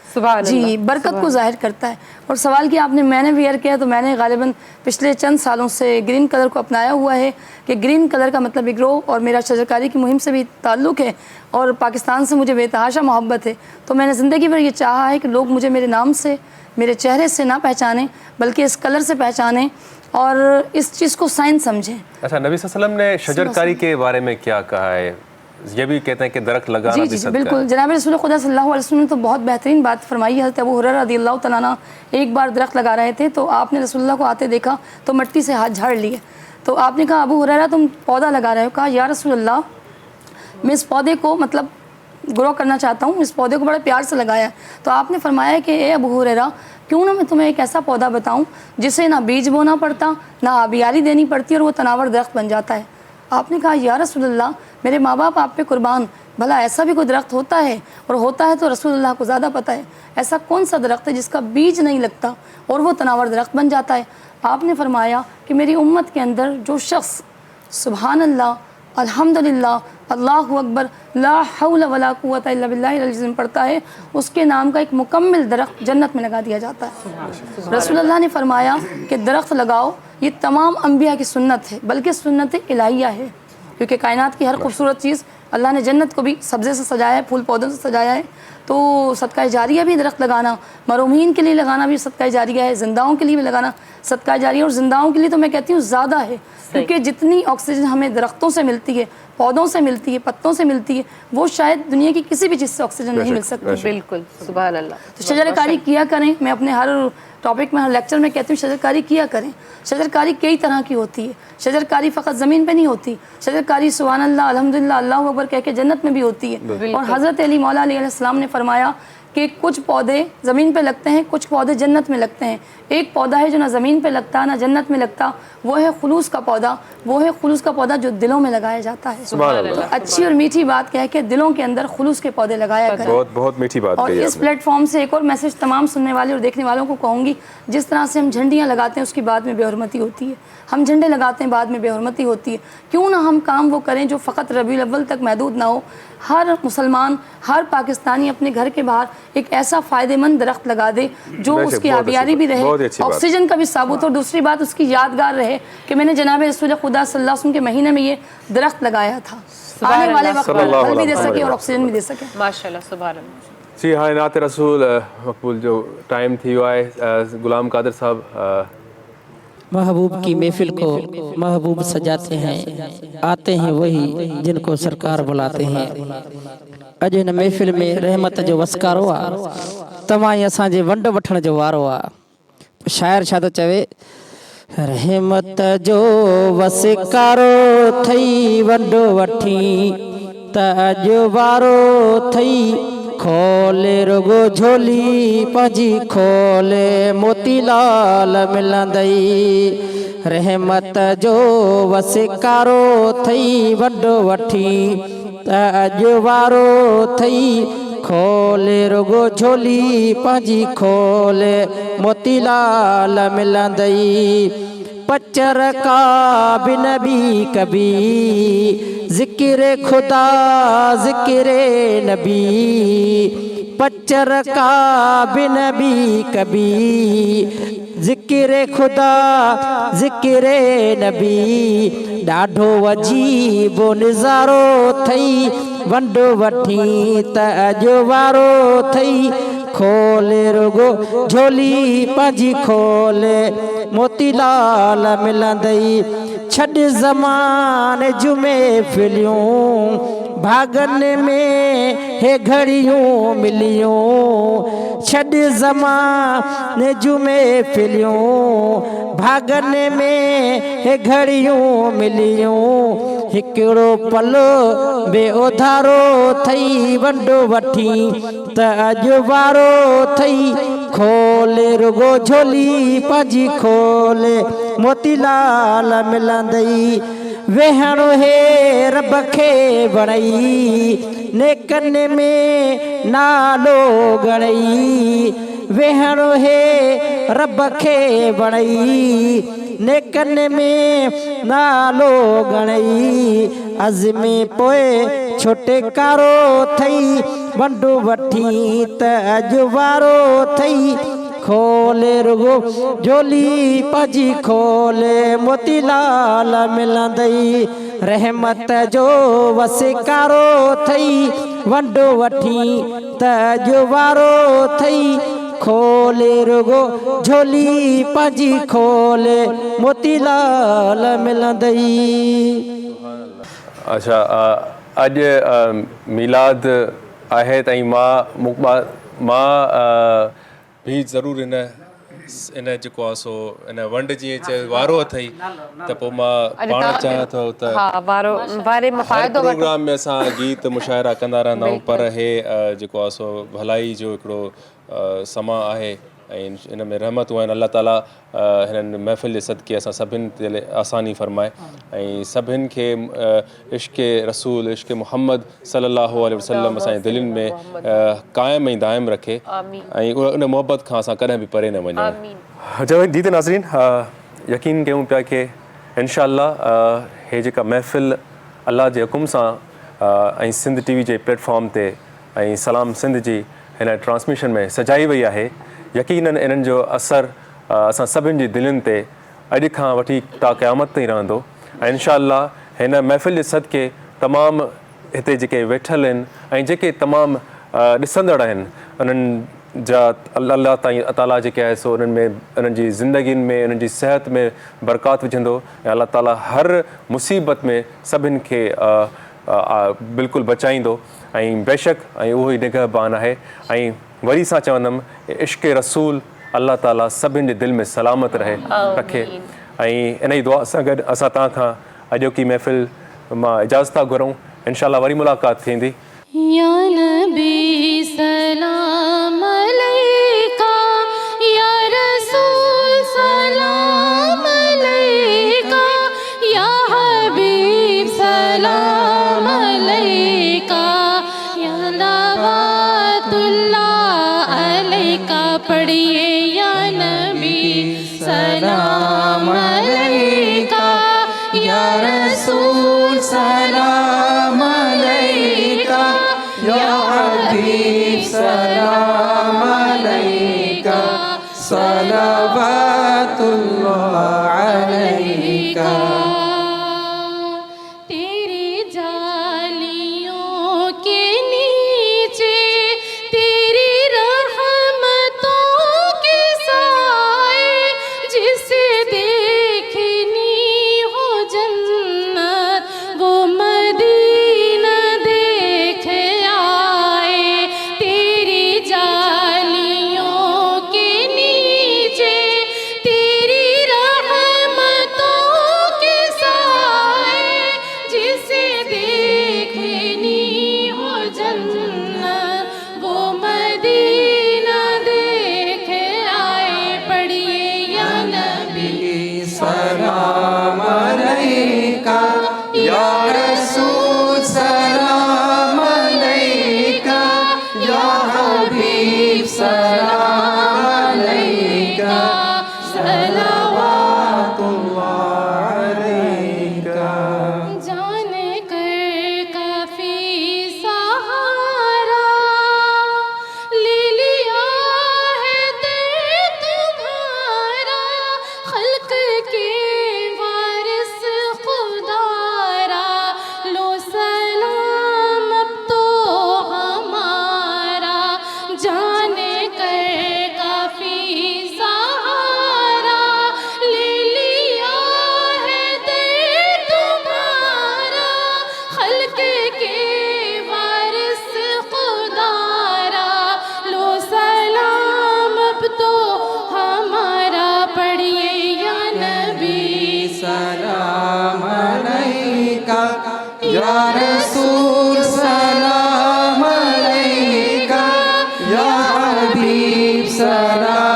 जी, बरकत को ज़ाहिर करता है। और सवाल कि आपने मैंने वेयर किया, तो मैंने ग़ालिबन पिछले चंद सालों से ग्रीन कलर को अपनाया हुआ है कि ग्रीन कलर का मतलब ग्रो, और मेरा शजरकारी की मुहिम से भी ताल्लुक़ है और पाकिस्तान से मुझे बेतहाशा मोहब्बत है, तो मैंने ज़िंदगी भर ये चाहा है कि लोग मुझे मेरे नाम से, मेरे चेहरे से ना पहचानें, बल्कि इस कलर से पहचानें और इस चीज़ को साइंस समझें। अच्छा, नबी सल्लल्लाहु अलैहि वसल्लम ने शजरकारी के बारे में क्या कहा है? ये भी कहते हैं कि दरख्त लगाना भी सदका है। बिल्कुल, जनाब रसूल खुदा सल्लल्लाहु अलैहि वसल्लम ने तो बहुत बेहतरीन बात फरमाई है। हज़रत अबू हुरैरा रज़ियल्लाहु तआला अन्हु एक बार दरख्त लगा रहे थे, तो आपने रसूलुल्लाह को आते देखा तो मिट्टी से हाथ झाड़ लिए, तो आपने कहा अबू हुरैरा तुम पौधा लगा रहे हो? कहा या रसूलुल्लाह मैं इस पौधे को मतलब ग्रो करना चाहता हूँ, इस पौधे को बड़े प्यार से लगाया। तो आपने फरमाया कि ए अबू हुरैरा, क्यों ना मैं तुम्हें एक ऐसा पौधा बताऊं जिसे ना बीज बोना पड़ता, ना आबियारी देनी पड़ती, और वो तनावर दरख्त बन जाता है। आपने कहा या रसूलुल्लाह मेरे माँ बाप आप पे कुर्बान, भला ऐसा भी कोई दरख्त होता है? और होता है तो रसूलुल्लाह को ज़्यादा पता है, ऐसा कौन सा दरख्त है जिसका बीज नहीं लगता और वो तनावर दरख्त बन जाता है? आपने फरमाया कि मेरी उम्मत के अंदर जो शख्स सुभान अल्लाह, अल्हम्दुलिल्लाह, अल्लाहु अकबर, ला हौला वला कुव्वता इल्ला बिल्लाहिल अज़ीम पढ़ता है, उसके नाम का एक मुकम्मल दरख्त जन्नत में लगा दिया जाता है। रसूलुल्लाह ने फरमाया कि दरख्त लगाओ, ये तमाम अंबिया की सुन्नत है, बल्कि सुन्नत इलाहिया है, क्योंकि कायनात की हर खूबसूरत चीज़ अल्लाह ने जन्नत को भी सब्ज़े से सजाया है, फूल पौधों से सजाया है। तो सदका जारिया भी दरख्त लगाना, मरूमीन के लिए लगाना भी सदका जारिया है, जिंदाओं के लिए भी लगाना सदका जारिया, और जिंदाओं के लिए तो मैं कहती हूँ ज़्यादा है, क्योंकि जितनी ऑक्सीजन हमें दरख्तों से मिलती है, पौधों से मिलती है, पत्तों से मिलती है, वो शायद दुनिया की किसी भी चीज़ से ऑक्सीजन नहीं मिल सकती। बिल्कुल, सुभान अल्लाह। तो शजरकारी किया करें, मैं अपने हर टॉपिक में, हर लेक्चर में कहती हूँ शजरकारी किया करें। शजरकारी कई तरह की होती है, शजरकारी फ़कत ज़मीन पे नहीं होती, शजरकारी सुभान अल्लाह, अल्हम्दुलिल्लाह, अल्लाहु अकबर कह के जन्नत में भी होती है। और हज़रत अली मौला अलैहिस्सलाम ने फरमाया कि कुछ पौधे ज़मीन पे लगते हैं, कुछ पौधे जन्नत में लगते हैं। एक पौधा है जो ना ज़मीन पे लगता ना जन्नत में लगता, वो है खुलूस का पौधा, वो है खुलूस का पौधा जो दिलों में लगाया जाता है। तो अच्छी और मीठी बात क्या है कि दिलों के अंदर खुलूस के पौधे लगाया करें। बहुत बहुत मीठी बात और इस प्लेटफॉर्म से एक और मैसेज तमाम सुनने वाले और देखने वालों को कहूँगी, जिस तरह से हम झंडियाँ लगाते हैं उसकी बाद में बेहुरमती होती है, हम झंडे लगाते हैं बाद में बेहुरमती होती है। क्यों ना हम काम वो करें जो फ़कत रबीउल अव्वल तक महदूद ना हो। हर मुसलमान, हर पाकिस्तानी अपने घर के बाहर एक ऐसा फ़ायदेमंद दरख्त लगा दे जो उसकी आबियारी भी रहे, ऑक्सीजन का भी साबुत हो। दूसरी बात उसकी यादगार रहे कि मैंने जनाब रसूल खुदा सल्लल्लाहु अलैहि वसल्लम के महीने में ये दरख्त लगाया था, आने वाले वक्त में फल भी दे सके और ऑक्सीजन भी दे सके। माशाल्लाह, सुभान अल्लाह। जी हाँ, नात रसूल मकबूल जो टाइम थी हुआ है, गुलाम कादिर साहब महबूब की महफिल को महबूब सजाते हैं, आते हैं वही जिनको सरकार बुलाते हैं। अॼु हिन महफ़िल में रहमत जो वसकारो आहे, तव्हां ई असांजे वंड वठण जो वारो आहे। शाइर छा थो चवे, रहमत जो वसिकारो थई वॾो वठी त अॼु वारो थई खोले रुगो झोली पंहिंजी खोले मोतीलाल मिलंदई रहमत जो वसिकारो थई वॾो वठी त अॼु वारो थई खोले रुगो झोली पंहिंजी खोले मोतीलाल मिलंदई पचर का बिन भी कभी ज़िक्र खुदा ज़िक्र नबी पचर का बिन भी कभी ज़िक्र खुदा ज़िक्र नबी ॾाढो अजीब नज़ारो थई वंडो वठी त अॼु वारो थई खोले रुगो झोली पंहिंजी खोले मोतीलाल मिलंदई छॾ ज़माने जूं महफ़िलियूं भागन में हे घड़ियूं मिलियूं छॾ ज़माने जूं महफ़िलियूं भागन में हे घड़ियूं मिलियूं हिकिड़ो पलो बेउधारो थई वंडो वठी त अॼु वारो थई खोले रुगो झोली पंहिंजी खोले मोतीलाल मिलंदई वेहणो हे रब खे वणई नेकन में नालो गणई वेहणो हे रब खे वणई नेकन में नालो गणई अज़मे पोइ छोटे कारो थई वंडो वठी त अॼु वारो थई खोले रुगो झोली पंहिंजी खोले मोतीलाल मिलंदई रहमत जो वसिकारो थई वंडो वठी त अॼु वारो थई खोले रुगो झोली पंहिंजी खोले मोतीलाल मिलंदई अच्छा अॼु मीलाद आहे त मां भी ज़रूरु इन जेको आहे सो इन वंड जीअं वारो अथई त पोइ मां पाण चाहियां थो त हर प्रोग्राम में असां गीत मुशाइरा कंदा रहंदा आहियूं पर हे जेको आहे सो भलाई जो हिकिड़ो समां आहे ऐं इन में रहमतूं आहिनि अल्लाह ताला हिननि महफ़िल जे सदके असां सभिनि ते आसानी फ़रमाए ऐं सभिनि खे इश्क़ रसूल इश्क़ मुहम्मद सल्लल्लाहु अलैहि वसल्लम असांजे दिलनि में क़ाइमु ऐं दाइमु रखे ऐं उन मोहबत खां असां कॾहिं बि परे न वञूं जब दीद नाज़रीन यकीन कयूं पिया कि इंशाअल्लाह हे जेका महफ़िल अल्लाह जे हुकुम सां ऐं सिंध टीवी जे प्लेटफॉर्म ते ऐं सलाम सिंध जी हिन ट्रांसमिशन में सजाई वई आहे यकीनन इन्हनि जो असरु असां सभिनि जी दिलनि ते अॼु खां वठी ता क़यामत ताईं रहंदो ऐं इंशाअल्लाह हिन महफ़िल जे सदके तमामु हिते जेके वेठल आहिनि ऐं जेके तमामु ॾिसंदड़ आहिनि उन्हनि जा अल्लाह ताला जेके आहे सो उन्हनि में उन्हनि जी ज़िंदगियुनि में उन्हनि जी सिहत में बरक़ात विझंदो ऐं अल्लाह ताला हर मुसीबत में सभिनि खे बिल्कुलु बचाईंदो ऐं बेशक ऐं उहो ई निगहबान आहे ऐं वरी सां चवंदुमि इश्क़ रसूल अल्लाह ताला सभिनि जे दिलि में सलामत रखे ऐं इन ई दुआ सां गॾु असां तव्हां खां अॼोकी महफ़िल मां इजाज़त था घुरूं इंशाअल्लाह वरी मुलाक़ात थींदी या नबी सलाम अलैका या रसूल सलाम अलैका या हबीब सलाम अलैका या लवातुल्लाह अलैका पढ़िए या नबी सलाम अलैका या रसूल सलाम अलैका या हबीब सलाम अलैका सलावतुल्लाह अलैका तेरी जालियों के नीचे तेरी रहमतों के साए जिसे देखनी हो जन्नत वो मदीना देख आए तेरी जालियों के नीचे सलाम अलैका सलावातुल्लाह अलैका। जाने कर काफी सहारा ले लिया है दर्द तुम्हारा, खल्क के वारिस खुदारा लो सलाम अब तो हमारा। जाने कर काफी सहारा ले लिया है दर्द तुम्हारा, खल्क के वारिस खुदारा लो सलाम अब तो हमारा। पढ़िए या नबी सलाम अलैका या रसूल सलाम अलैका या हबीब सलाम